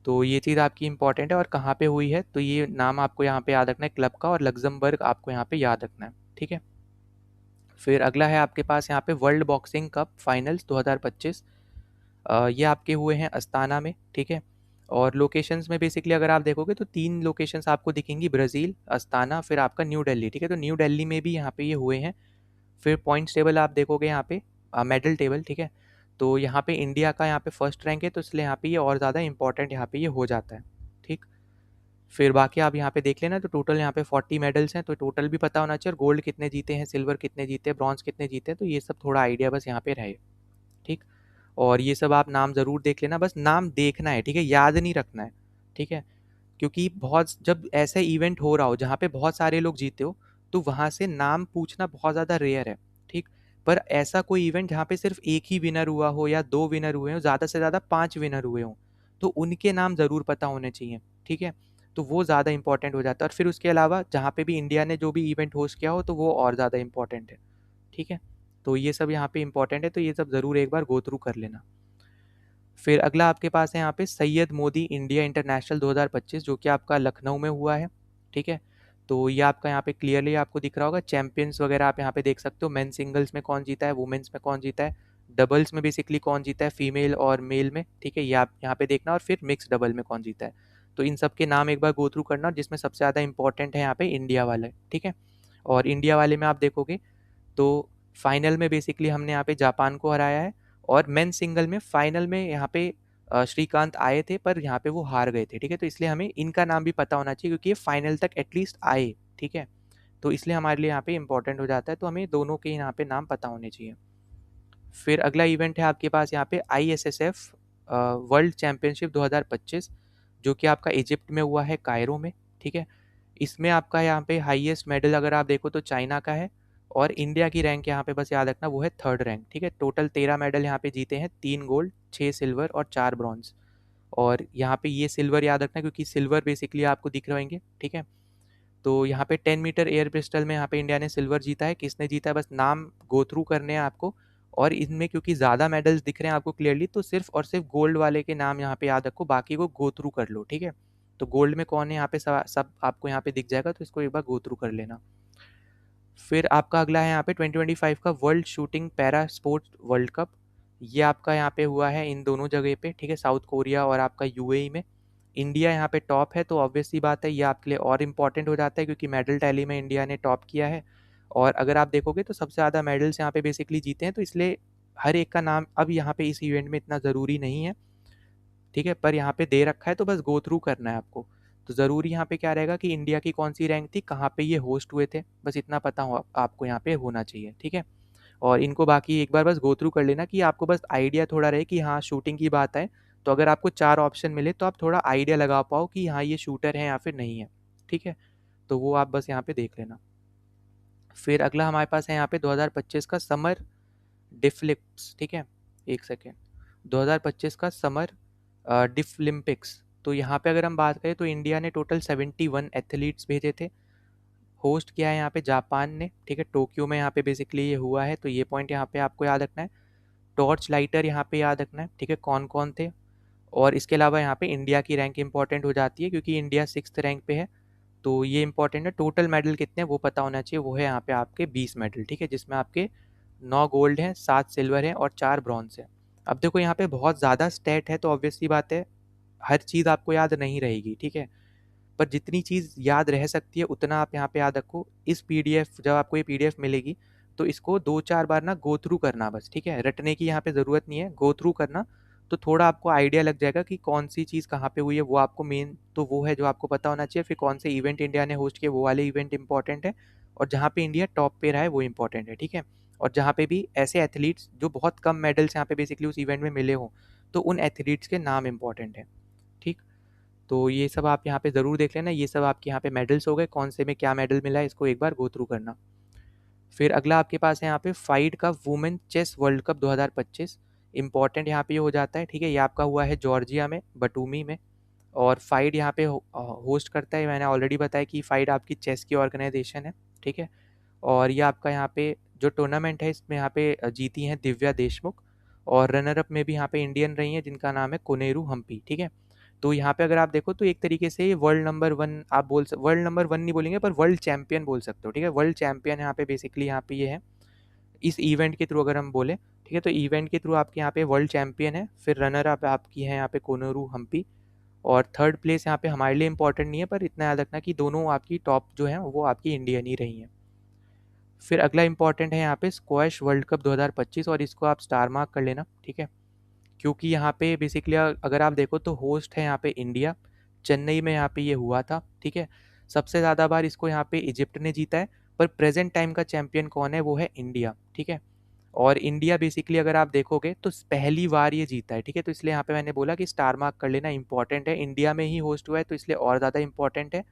तो ये चीज़ आपकी इंपॉर्टेंट है, और कहाँ पे हुई है तो ये नाम आपको यहाँ पे याद रखना है क्लब का, और लग्जमबर्ग आपको यहाँ पे याद रखना है, ठीक है। फिर अगला है आपके पास यहाँ पे वर्ल्ड बॉक्सिंग कप फाइनल्स 2025। ये आपके हुए हैं अस्ताना में, ठीक है। और लोकेशंस में बेसिकली अगर आप देखोगे तो 3 लोकेशंस आपको दिखेंगी, ब्राज़ील, अस्ताना, फिर आपका न्यू दिल्ली, ठीक है। तो न्यू दिल्ली में भी यहाँ पे ये हुए हैं। फिर पॉइंट्स टेबल आप देखोगे यहाँ पे, मेडल टेबल, ठीक है। तो यहाँ पे इंडिया का यहाँ पे फर्स्ट रैंक है, तो इसलिए यहाँ पे ये और ज़्यादा इंपॉर्टेंट यहाँ पे ये हो जाता है, ठीक। फिर बाकी आप यहाँ पे देख लेना, तो टोटल यहाँ पे 40 मेडल्स हैं, तो टोटल भी पता होना चाहिए, और गोल्ड कितने जीते हैं, सिल्वर कितने जीते हैं, ब्रॉन्ज कितने जीते हैं, तो ये सब थोड़ा आइडिया बस यहाँ पे रहे, ठीक। और ये सब आप नाम ज़रूर देख लेना, बस नाम देखना है, ठीक है, याद नहीं रखना है, ठीक है। क्योंकि बहुत जब ऐसा इवेंट हो रहा हो जहाँ पे बहुत सारे लोग जीते हो, तो वहाँ से नाम पूछना बहुत ज़्यादा रेयर है, ठीक। पर ऐसा कोई इवेंट जहाँ पे सिर्फ एक ही विनर हुआ हो या 2 विनर हुए हो, ज़्यादा से ज़्यादा 5 विनर हुए हों, तो उनके नाम ज़रूर पता होने चाहिए, ठीक है। तो वो ज़्यादा इंपॉर्टेंट हो जाता है, और फिर उसके अलावा जहाँ पे भी इंडिया ने जो भी इवेंट होस्ट किया हो, तो वो और ज़्यादा इंपॉर्टेंट है, ठीक है। तो ये सब यहाँ पे इंपॉर्टेंट है, तो ये सब ज़रूर एक बार गो थ्रू कर लेना। फिर अगला आपके पास है यहाँ पे सैयद मोदी इंडिया इंटरनेशनल 2025, जो कि आपका लखनऊ में हुआ है, ठीक है। तो ये आपका यहाँ पे क्लियरली आपको दिख रहा होगा, चैंपियंस वगैरह आप यहाँ पे देख सकते हो, मेन सिंगल्स में कौन जीता है, वुमेन्स में कौन जीता है, डबल्स में बेसिकली कौन जीता है, फीमेल और मेल में, ठीक है, ये आप यहाँ पे देखना, और फिर मिक्स डबल में कौन जीता है। तो इन सब के नाम एक बार गो थ्रू करना, जिसमें सबसे ज़्यादा इंपॉर्टेंट है यहाँ पे इंडिया वाला, ठीक है। और इंडिया वाले में आप देखोगे तो फाइनल में बेसिकली हमने यहाँ पे जापान को हराया है, और मेन सिंगल में फाइनल में यहाँ पे श्रीकांत आए थे, पर यहाँ पे वो हार गए थे, ठीक है। तो इसलिए हमें इनका नाम भी पता होना चाहिए, क्योंकि ये फाइनल तक एटलीस्ट आए, ठीक है। तो इसलिए हमारे लिए यहाँ पे इंपॉर्टेंट हो जाता है, तो हमें दोनों के यहाँ पे नाम पता होने चाहिए। फिर अगला इवेंट है आपके पास यहाँ पे ISSF वर्ल्ड चैम्पियनशिप 2025, जो कि आपका इजिप्ट में हुआ है, कायरो में, ठीक है। इसमें आपका यहाँ पे हाईएस्ट मेडल अगर आप देखो तो चाइना का है, और इंडिया की रैंक यहाँ पे बस याद रखना वो है थर्ड रैंक, ठीक है। टोटल 13 मेडल यहाँ पे जीते हैं, 3 गोल्ड, 6 सिल्वर और 4 ब्रॉन्ज। और यहाँ पे ये सिल्वर याद रखना, क्योंकि सिल्वर बेसिकली आपको दिख रहे होंगे, ठीक है। तो यहाँ पे 10 मीटर एयर पिस्टल में यहाँ पे इंडिया ने सिल्वर जीता है, किसने जीता है बस नाम गो थ्रू करने हैं आपको। और इनमें क्योंकि ज़्यादा मेडल्स दिख रहे हैं आपको क्लियरली, तो सिर्फ और सिर्फ गोल्ड वाले के नाम यहाँ पे याद रखो, बाकी को गो थ्रू कर लो, ठीक है। तो गोल्ड में कौन है यहाँ पे सब आपको यहाँ पे दिख जाएगा, तो इसको एक बार गो थ्रू कर लेना। फिर आपका अगला है यहाँ पे 2025 का world shooting para sports world cup. ये आपका यहाँ पे हुआ है इन दोनों जगह पे, ठीक है, साउथ कोरिया और आपका UAE में। इंडिया यहाँ पे टॉप है, तो ऑब्वियस सी बात है ये आपके लिए और इम्पॉर्टेंट हो जाता है, क्योंकि मेडल टैली में इंडिया ने टॉप किया है। और अगर आप देखोगे तो सबसे ज़्यादा मेडल्स यहाँ पे बेसिकली जीते हैं, तो इसलिए हर एक का नाम अब यहाँ पे इस इवेंट में इतना ज़रूरी नहीं है, ठीक है। पर यहाँ पे दे रखा है, तो बस गो थ्रू करना है आपको। तो ज़रूरी यहाँ पे क्या रहेगा कि इंडिया की कौन सी रैंक थी, कहाँ पे ये होस्ट हुए थे, बस इतना पता हो आपको यहाँ पे होना चाहिए, ठीक है। और इनको बाकी एक बार बस गो थ्रू कर लेना, कि आपको बस आइडिया थोड़ा रहे कि हाँ शूटिंग की बात है, तो अगर आपको 4 ऑप्शन मिले तो आप थोड़ा आइडिया लगा पाओ कि हाँ ये शूटर है या फिर नहीं है, ठीक है। तो वो आप बस यहाँ पे देख लेना। फिर अगला हमारे पास है यहाँ पे 2025 का समर डिफ्लिप्स, ठीक है, एक सेकेंड, 2025 का समर डिफलिम्पिक्स। तो यहाँ पे अगर हम बात करें तो इंडिया ने टोटल 71 एथलीट्स भेजे थे, होस्ट किया है यहाँ पे जापान ने, ठीक है, टोक्यो में यहाँ पे बेसिकली ये हुआ है, तो ये पॉइंट यहाँ पे आपको याद रखना है। टॉर्च लाइटर यहाँ पे याद रखना है, ठीक है, कौन कौन थे। और इसके अलावा यहाँ पे इंडिया की रैंक इंपॉर्टेंट हो जाती है, क्योंकि इंडिया 6th रैंक पे है, तो ये इंपॉर्टेंट है। टोटल मेडल कितने हैं वो पता होना चाहिए, वो है यहाँ पे आपके 20 मेडल, ठीक है, जिसमें आपके 9 गोल्ड हैं, 7 सिल्वर हैं और 4 ब्रॉन्ज हैं। अब देखो यहाँ पे बहुत ज़्यादा स्टेट है, तो ऑब्वियस सी बात है हर चीज़ आपको याद नहीं रहेगी, ठीक है। पर जितनी चीज़ याद रह सकती है उतना आप यहाँ पे याद रखो। इस PDF जब आपको ये PDF मिलेगी, तो इसको 2-4 बार ना गो थ्रू करना बस, ठीक है, रटने की यहाँ पे ज़रूरत नहीं है, गो थ्रू करना। तो थोड़ा आपको आइडिया लग जाएगा कि कौन सी चीज़ कहाँ पे हुई है। वो आपको मेन तो वो है जो आपको पता होना चाहिए। फिर कौन से इवेंट इंडिया ने होस्ट किए वो वाले इवेंट इंपॉर्टेंट है, और जहाँ पे इंडिया टॉप पे रहा है वो इंपॉर्टेंट है, ठीक है। और जहाँ पे भी ऐसे एथलीट्स जो बहुत कम मेडल्स यहाँ पे बेसिकली उस इवेंट में मिले हों, तो उन एथलीट्स के नाम इंपॉर्टेंट है, ठीक। तो ये सब आप यहाँ पे ज़रूर देख लेना। ये सब आपके यहाँ पे मेडल्स हो गए, कौन से में क्या मेडल मिला है इसको एक बार गो थ्रू करना। फिर अगला आपके पास है यहाँ पे फाइड का women chess world cup 2025। Important यहाँ पे ये हो जाता है, ठीक है। ये आपका हुआ है जॉर्जिया में, बटूमी में। और फाइड यहाँ पे होस्ट करता है, मैंने ऑलरेडी बताया कि फाइड आपकी चेस की ऑर्गेनाइजेशन है, ठीक है। और ये आपका यहाँ पे जो टूर्नामेंट है इसमें यहाँ पे जीती हैं दिव्या देशमुख, और रनर अप में भी यहाँ पे इंडियन रही हैं जिनका नाम है कोनेरू हम्पी, ठीक है। तो यहाँ पे अगर आप देखो तो एक तरीके से वर्ल्ड नंबर वन आप वर्ल्ड नंबर वन नहीं बोलेंगे पर वर्ल्ड चैंपियन बोल सकते हो, ठीक है। वर्ल्ड चैंपियन यहाँ पे बेसिकली यहाँ पे ये है इस इवेंट के थ्रू अगर हम बोले, ठीक है। तो इवेंट के थ्रू आपके यहाँ पे वर्ल्ड चैंपियन है। फिर रनर अप आपकी है यहाँ पे कोनेरू हम्पी, और थर्ड प्लेस यहाँ पे हमारे लिए इंपॉर्टेंट नहीं है, पर इतना याद रखना कि दोनों आपकी टॉप जो है वो आपकी इंडियन ही रही हैं। फिर अगला इंपॉर्टेंट है यहाँ पे स्क्वैश वर्ल्ड कप 2025, और इसको आप स्टार मार्क कर लेना, ठीक है। क्योंकि यहाँ पे बेसिकली अगर आप देखो तो होस्ट है यहाँ पे इंडिया, चेन्नई में यहाँ पे ये हुआ था, ठीक है। सबसे ज़्यादा बार इसको यहाँ पे इजिप्ट ने जीता है, पर प्रेजेंट टाइम का चैंपियन कौन है, वो है इंडिया, ठीक है। और इंडिया बेसिकली अगर आप देखोगे तो पहली बार ये जीता है, ठीक है। तो इसलिए यहाँ पे मैंने बोला कि स्टार मार्क कर लेना, इंपॉर्टेंट है। इंडिया में ही होस्ट हुआ है तो इसलिए और ज़्यादा इंपॉर्टेंट है,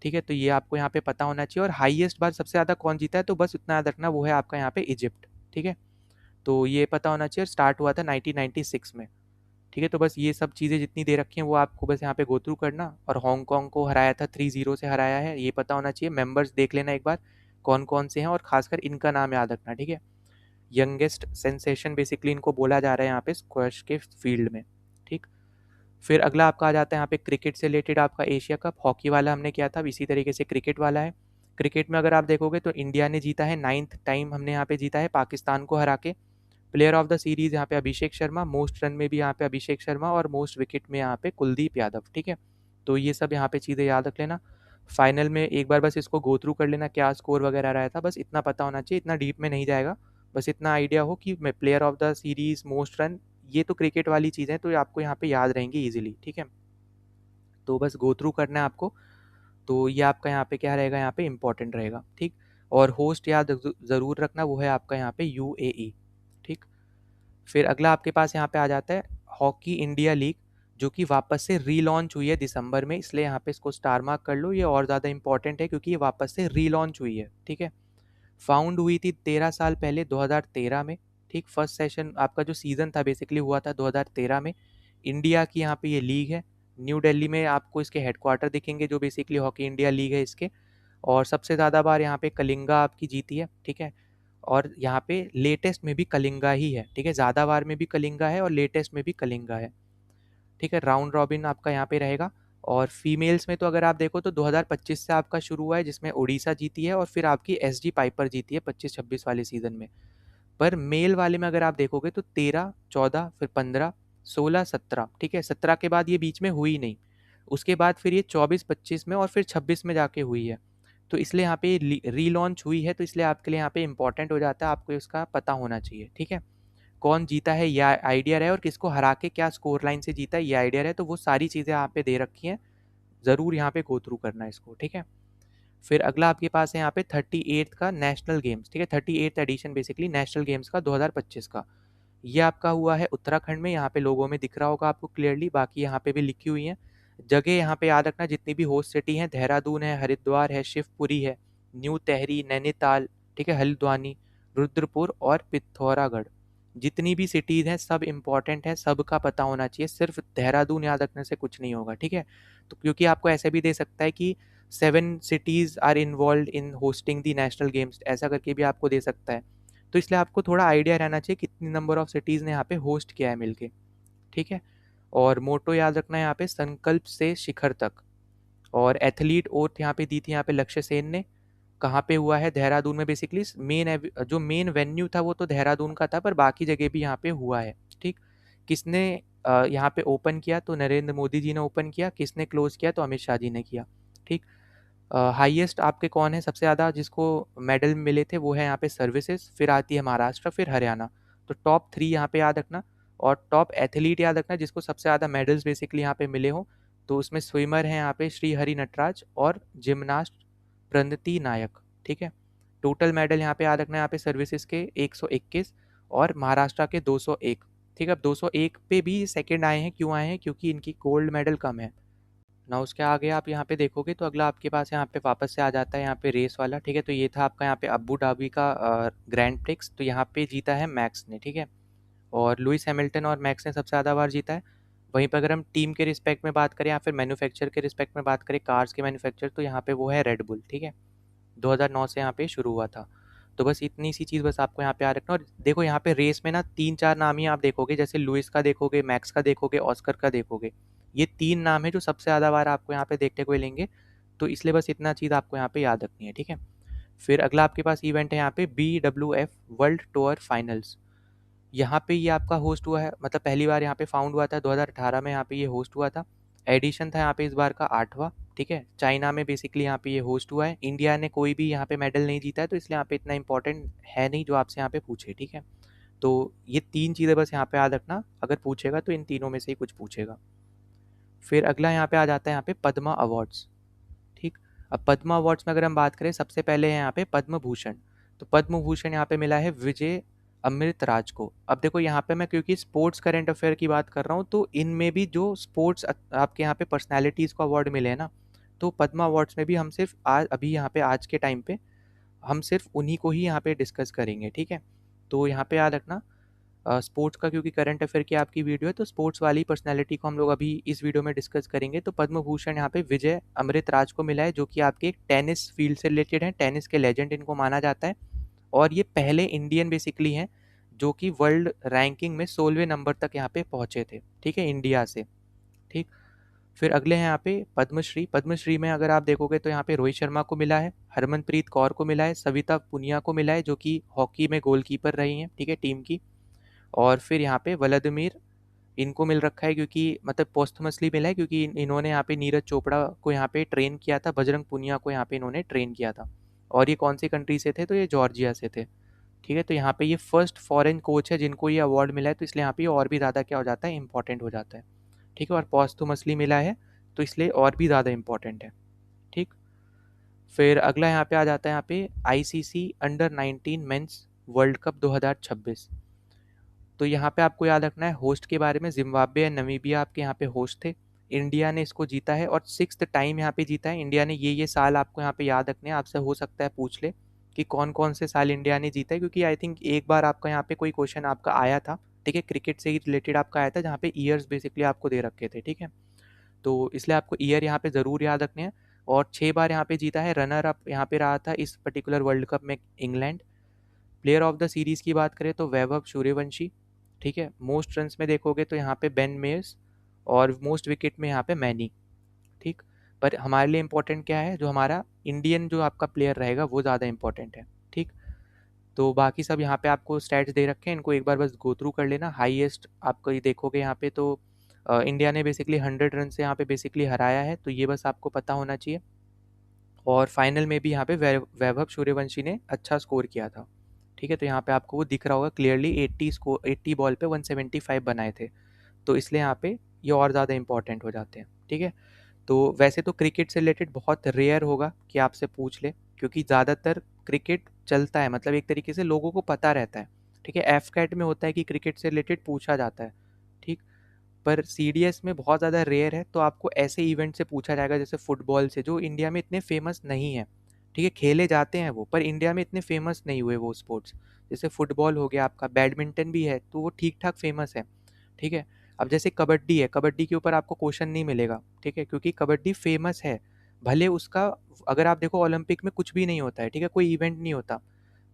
ठीक है। तो ये आपको यहाँ पे पता होना चाहिए। और हाईएस्ट बार सबसे ज़्यादा कौन जीता है, तो बस इतना याद रखना, वो है आपका यहाँ पे इजिप्ट, ठीक है। तो ये पता होना चाहिए। स्टार्ट हुआ था 1996 में, ठीक है। तो बस ये सब चीज़ें जितनी दे रखी हैं वो आपको बस यहाँ पे गो थ्रू करना। और हांगकांग को हराया था 3-0 से हराया है, ये पता होना चाहिए। मेंबर्स देख लेना एक बार कौन कौन से हैं, और खासकर इनका नाम याद रखना, ठीक है। यंगेस्ट सेंसेशन बेसिकली इनको बोला जा रहा है यहाँ पे स्क्वैश के फील्ड में, ठीक। फिर अगला आपका आ जाता है यहाँ पे क्रिकेट से रिलेटेड आपका एशिया कप। हॉकी वाला हमने किया था, इसी तरीके से क्रिकेट वाला है। क्रिकेट में अगर आप देखोगे तो इंडिया ने जीता है 9th टाइम, हमने यहाँ पे जीता है पाकिस्तान को हरा के। प्लेयर ऑफ द सीरीज यहाँ पे अभिषेक शर्मा, मोस्ट रन में भी यहाँ पे अभिषेक शर्मा, और मोस्ट विकेट में यहाँ पे कुलदीप यादव, ठीक है। तो ये सब यहाँ पे चीज़ें याद रख लेना। फाइनल में एक बार बस इसको गो थ्रू कर लेना, क्या स्कोर वगैरह रहा था, बस इतना पता होना चाहिए। इतना डीप में नहीं जाएगा, बस इतना आइडिया हो कि मैं player of the series, most run, ये तो क्रिकेट वाली चीज़ें तो आपको यहाँ पे याद रहेंगी ईजिली, ठीक है। तो बस गो थ्रू करना है आपको। तो ये आपका यहाँ पे क्या रहेगा, यहाँ पे इंपॉर्टेंट रहेगा, ठीक। और होस्ट याद ज़रूर रखना, वो है आपका यहाँ पे यूएई, ठीक। फिर अगला आपके पास यहाँ पे आ जाता है हॉकी इंडिया लीग, जो कि वापस से रीलॉन्च हुई है दिसंबर में, इसलिए यहाँ पे इसको स्टार मार्क कर लो। ये और ज़्यादा इंपॉर्टेंट है क्योंकि ये वापस से रीलॉन्च हुई है, ठीक है। फाउंड हुई थी 13 साल पहले 2013 में, ठीक। फर्स्ट सेशन आपका जो सीज़न था बेसिकली हुआ था 2013 में। इंडिया की यहाँ पे ये लीग है। न्यू दिल्ली में आपको इसके हेडक्वार्टर दिखेंगे जो बेसिकली हॉकी इंडिया लीग है इसके। और सबसे ज़्यादा बार यहाँ पे कलिंगा आपकी जीती है, ठीक है। और यहाँ पे लेटेस्ट में भी कलिंगा ही है, ठीक है। ज़्यादा बार में भी कलिंगा है और लेटेस्ट में भी कलिंगा है, ठीक है। राउंड रॉबिन आपका यहाँ पे रहेगा। और फीमेल्स में तो अगर आप देखो तो 2025 से आपका शुरू हुआ है, जिसमें उड़ीसा जीती है और फिर आपकी एसजी पाइपर जीती है 25-26 वाले सीजन में। पर मेल वाले में अगर आप देखोगे तो 13, 14, फिर 15, 16, 17, ठीक है। 17 के बाद ये बीच में हुई नहीं, उसके बाद फिर ये 24, 25 में और फिर 26 में जाके हुई है। तो इसलिए यहाँ पे रीलॉन्च हुई है, तो इसलिए आपके लिए यहाँ पे इंपॉर्टेंट हो जाता है, आपको इसका पता होना चाहिए, ठीक है। कौन जीता है ये आइडिया रहे, और किसको हरा के क्या स्कोर लाइन से जीता है ये आइडिया रहे, तो वो सारी चीज़ें यहाँ पे दे रखी हैं, ज़रूर यहाँ पे गो थ्रू करना है इसको, ठीक है। फिर अगला आपके पास है यहाँ पे 38th का नेशनल गेम्स, ठीक है। 38th addition basically national games का 2025 का। ये आपका हुआ है उत्तराखंड में, यहाँ पे लोगों में दिख रहा होगा आपको क्लियरली, बाकी यहाँ पे भी लिखी हुई हैं जगह। यहाँ पे याद रखना जितनी भी होस्ट सिटी हैं, देहरादून है, हरिद्वार है, शिवपुरी है, न्यू तहरी, नैनीताल, ठीक है, हल्द्वानी, रुद्रपुर और पिथौरागढ़। जितनी भी सिटीज़ हैं सब इम्पॉर्टेंट है, सबका पता होना चाहिए। सिर्फ देहरादून याद रखने से कुछ नहीं होगा, ठीक है। तो क्योंकि आपको ऐसे भी दे सकता है कि 7 cities are involve in hosting the national games, ऐसा करके भी आपको दे सकता है। तो इसलिए आपको थोड़ा आइडिया रहना चाहिए कितनी नंबर ऑफ सिटीज़ ने यहाँ पे होस्ट किया है मिलके, ठीक है। और मोटो याद रखना है यहाँ पे संकल्प से शिखर तक। और एथलीट ओथ यहाँ पे दी थी यहाँ पे लक्ष्य सेन ने। कहाँ पे हुआ है, देहरादून में बेसिकली। जो मेन वेन्यू था वो तो देहरादून का था, पर बाकी जगह भी यहाँ पे हुआ है, ठीक। किसने यहाँ पे ओपन किया, तो नरेंद्र मोदी जी ने ओपन किया। किसने क्लोज किया, तो अमित शाह जी ने किया, ठीक। हाईएस्ट आपके कौन है सबसे ज़्यादा जिसको मेडल मिले थे, वो है यहाँ पे सर्विसेज, फिर आती है महाराष्ट्र, फिर हरियाणा। तो टॉप 3 यहाँ पे याद रखना। और टॉप एथलीट याद रखना जिसको सबसे ज़्यादा मेडल्स बेसिकली यहाँ पे मिले हों, तो उसमें स्विमर हैं यहाँ पे श्री हरि नटराज और जिमनास्ट प्रणति नायक, ठीक है। टोटल मेडल यहाँ पे याद रखना है, यहाँ पे सर्विसेज के 121 और महाराष्ट्र के 201, ठीक है। अब 201 पे भी सेकंड आए हैं, क्यों आए हैं, क्योंकि इनकी गोल्ड मेडल कम है ना। उसके आगे आप यहाँ पे देखोगे तो अगला आपके पास यहाँ पे वापस से आ जाता है यहाँ पे रेस वाला, ठीक है। तो ये था आपका यहाँ पे अबू धाबी का ग्रैंड प्रिक्स, तो यहाँ पे जीता है मैक्स ने, ठीक है। और लुइस हैमिल्टन और मैक्स ने सबसे ज़्यादा बार जीता है। वहीं पर अगर हम टीम के रिस्पेक्ट में बात करें या फिर मैन्युफैक्चर के रिस्पेक्ट में बात करें, कार्स के मैन्युफैक्चर, तो यहाँ पे वो है रेड बुल, ठीक है। 2009 से यहाँ पे शुरू हुआ था। तो बस इतनी सी चीज़ बस आपको यहाँ पे याद रखना। और देखो यहाँ पे रेस में ना 3-4 नाम ही आप देखोगे, जैसे लुइस का देखोगे, मैक्स का देखोगे, ऑस्कर का देखोगे। ये 3 नाम है जो सबसे ज़्यादा बार आपको यहाँ पे देखने को मिलेंगे। तो इसलिए बस इतना चीज़ आपको यहाँ पे याद रखनी है, ठीक है। फिर अगला आपके पास इवेंट है यहाँ पे BWF वर्ल्ड टूर फाइनल्स। यहाँ पे ये आपका होस्ट हुआ है, मतलब पहली बार यहाँ पे फाउंड हुआ था 2018 में, यहाँ पे ये होस्ट हुआ था। एडिशन था यहाँ पे इस बार का 8वां, ठीक है। चाइना में बेसिकली यहाँ पे ये होस्ट हुआ है। इंडिया ने कोई भी यहाँ पे मेडल नहीं जीता है, तो इसलिए यहाँ पे इतना इंपॉर्टेंट है नहीं जो आपसे यहाँ पे पूछे, ठीक है। तो ये 3 चीज़ें बस यहाँ पे याद रखना, अगर पूछेगा तो इन तीनों में से ही कुछ पूछेगा। फिर अगला यहाँ पे आ जाता है यहाँ पे पद्मा अवार्ड्स, ठीक। अब पद्मा अवार्ड्स में अगर हम बात करें, सबसे पहले है यहाँ पे पद्म भूषण। तो पद्म भूषण यहाँ पे मिला है विजय अमृत राज को। अब देखो यहाँ पे मैं क्योंकि स्पोर्ट्स करंट अफेयर की बात कर रहा हूँ, तो इनमें भी जो स्पोर्ट्स आपके यहाँ पे पर्सनैलिटीज़ को अवार्ड मिले हैं ना, तो पद्मा अवार्ड्स में भी हम सिर्फ आज अभी यहाँ पे आज के टाइम पे हम सिर्फ उन्हीं को ही यहाँ पे डिस्कस करेंगे, ठीक है। तो यहाँ पे याद रखना, स्पोर्ट्स का क्योंकि करंट अफेयर की आपकी वीडियो है, तो स्पोर्ट्स वाली पर्सनैलिटी को हम लोग अभी इस वीडियो में डिस्कस करेंगे। तो पद्म भूषण यहाँ पे विजय अमृत राज को मिला है, जो कि आपके एक टेनिस फील्ड से रिलेटेड है, टेनिस के लेजेंड इनको माना जाता है। और ये पहले इंडियन बेसिकली हैं जो कि वर्ल्ड रैंकिंग में 16वें नंबर तक यहाँ पे पहुँचे थे, ठीक है, इंडिया से, ठीक। फिर अगले हैं यहाँ पे पद्मश्री। पद्मश्री में अगर आप देखोगे तो यहाँ पे रोहित शर्मा को मिला है, हरमनप्रीत कौर को मिला है, सविता पुनिया को मिला है जो कि हॉकी में गोलकीपर रही हैं, ठीक है, टीम की। और फिर यहाँ पे व्लादिमीर, इनको मिल रखा है क्योंकि मतलब पोस्टमसली मिला है क्योंकि इन्होंने यहाँ पे नीरज चोपड़ा को यहाँ पे ट्रेन किया था, बजरंग पुनिया को यहाँ पे इन्होंने ट्रेन किया था। और ये कौन सी कंट्री से थे, तो ये जॉर्जिया से थे, ठीक है। तो यहाँ पे ये फर्स्ट फॉरेन कोच है जिनको ये अवार्ड मिला है, तो इसलिए यहाँ पे और भी ज़्यादा क्या हो जाता है, इंपॉर्टेंट हो जाता है, ठीक है। और पोस्टमसली मिला है तो इसलिए और भी ज़्यादा इंपॉर्टेंट है, ठीक। फिर अगला यहाँ पे आ जाता है यहाँ पे ICC under-19 mains world cup 2026। तो यहाँ पे आपको याद रखना है होस्ट के बारे में, जिम्बाब्वे या नमीबिया आपके यहाँ पे होस्ट थे। इंडिया ने इसको जीता है और 6th टाइम यहाँ पे जीता है इंडिया ने। ये साल आपको यहाँ पे याद रखने हैं, आपसे हो सकता है पूछ ले कि कौन कौन से साल इंडिया ने जीता है, क्योंकि आई थिंक एक बार आपका यहाँ पे कोई क्वेश्चन आपका आया था, ठीक है, क्रिकेट से ही रिलेटेड आपका आया था, जहाँ पे ईयर्स बेसिकली आपको दे रखे थे, ठीक है। तो इसलिए आपको ईयर यहाँ पे ज़रूर याद रखने हैं। और 6 बार यहाँ पे जीता है। रनर अप यहाँ पे रहा था इस पर्टिकुलर वर्ल्ड कप में England. Player of the series की बात करें तो वैभव सूर्यवंशी, ठीक है। मोस्ट रन्स में देखोगे तो यहाँ पे बेन मेयर्स, और मोस्ट विकेट में यहाँ पे मैनी, ठीक। पर हमारे लिए इंपॉर्टेंट क्या है, जो हमारा इंडियन जो आपका प्लेयर रहेगा वो ज़्यादा इंपॉर्टेंट है, ठीक। तो बाकी सब यहाँ पे आपको स्टैट्स दे रखे हैं, इनको एक बार बस गो थ्रू कर लेना। हाईएस्ट आपको ये देखोगे यहाँ पे तो इंडिया ने बेसिकली 100 रन से यहाँ पे बेसिकली हराया है, तो ये बस आपको पता होना चाहिए। और फाइनल में भी यहाँ पे वैभव सूर्यवंशी ने अच्छा स्कोर किया था, ठीक है। तो यहाँ पे आपको वो दिख रहा होगा क्लियरली, 80 बॉल पे 175 बनाए थे, तो इसलिए यहाँ पे ये और ज़्यादा इंपॉर्टेंट हो जाते हैं, ठीक है। तो वैसे तो क्रिकेट से रिलेटेड बहुत रेयर होगा कि आपसे पूछ ले, क्योंकि ज़्यादातर क्रिकेट चलता है, मतलब एक तरीके से लोगों को पता रहता है, ठीक है। एफकैट में होता है कि क्रिकेट से रिलेटेड पूछा जाता है, ठीक। पर CDS में बहुत ज़्यादा रेयर है, तो आपको ऐसे इवेंट से पूछा जाएगा जैसे फुटबॉल से, जो इंडिया में इतने फेमस नहीं है, ठीक है। खेले जाते हैं वो, पर इंडिया में इतने फेमस नहीं हुए वो स्पोर्ट्स। जैसे फुटबॉल हो गया आपका, बैडमिंटन भी है तो वो ठीक ठाक फेमस है, ठीक है। अब जैसे कबड्डी है, कबड्डी के ऊपर आपको क्वेश्चन नहीं मिलेगा, ठीक है, क्योंकि कबड्डी फेमस है। भले उसका अगर आप देखो ओलंपिक में कुछ भी नहीं होता है, ठीक है, कोई इवेंट नहीं होता,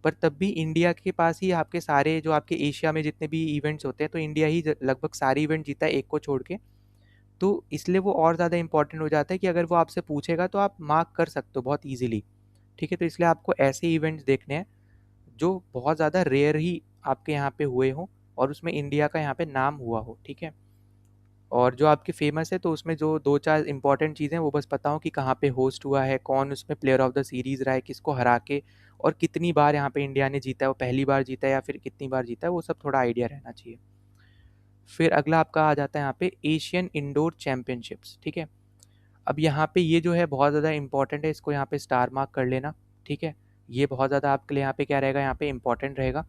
पर तब भी इंडिया के पास ही आपके सारे जो आपके एशिया में जितने भी इवेंट्स होते हैं, तो इंडिया ही लगभग सारे इवेंट जीता है एक को छोड़ के। तो इसलिए वो और ज़्यादा इंपॉर्टेंट हो जाता है कि अगर वो आपसे पूछेगा तो आप मार्क कर सकते हो बहुत ईजिली, ठीक है। तो इसलिए आपको ऐसे इवेंट्स देखने हैं जो बहुत ज़्यादा रेयर ही आपके यहाँ पे हुए हों और उसमें इंडिया का यहाँ पे नाम हुआ हो, ठीक है। और जो आपकी फेमस है तो उसमें जो 2-4 इंपॉर्टेंट चीज़ें वो बस पता हो कि कहाँ पे होस्ट हुआ है, कौन उसमें प्लेयर ऑफ द सीरीज़ रहा है, किसको हरा के, और कितनी बार यहाँ पे इंडिया ने जीता है, वो पहली बार जीता है या फिर कितनी बार जीता है, वो सब थोड़ा आइडिया रहना चाहिए। फिर अगला आपका आ जाता है यहाँ पे एशियन इंडोर चैम्पियनशिप्स, ठीक है। अब यहाँ पे ये जो है बहुत ज़्यादा इंपॉर्टेंट है, इसको यहाँ पे स्टार मार्क कर लेना, ठीक है। ये बहुत ज़्यादा आपके लिए यहाँ पे क्या रहेगा, यहाँ पे इंपॉर्टेंट रहेगा।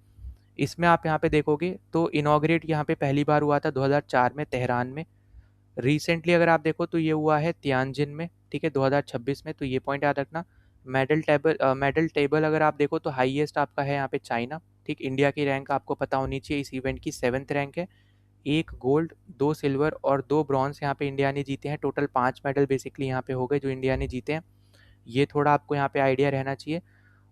इसमें आप यहाँ पे देखोगे तो इनॉग्रेट यहाँ पे पहली बार हुआ था 2004 में तेहरान में। रिसेंटली अगर आप देखो तो ये हुआ है तियानजिन में, ठीक है, 2026 में, तो ये पॉइंट याद रखना। मेडल टेबल अगर आप देखो तो हाईएस्ट आपका है यहाँ पे चाइना, ठीक। इंडिया की रैंक आपको पता होनी चाहिए, इस इवेंट की 7th रैंक है। 1 गोल्ड, 2 सिल्वर और 2 ब्रॉन्ज यहाँ पे इंडिया ने जीते हैं। टोटल 5 मेडल बेसिकली यहाँ पे हो गए जो इंडिया ने जीते हैं। ये थोड़ा आपको यहाँ पे आइडिया रहना चाहिए।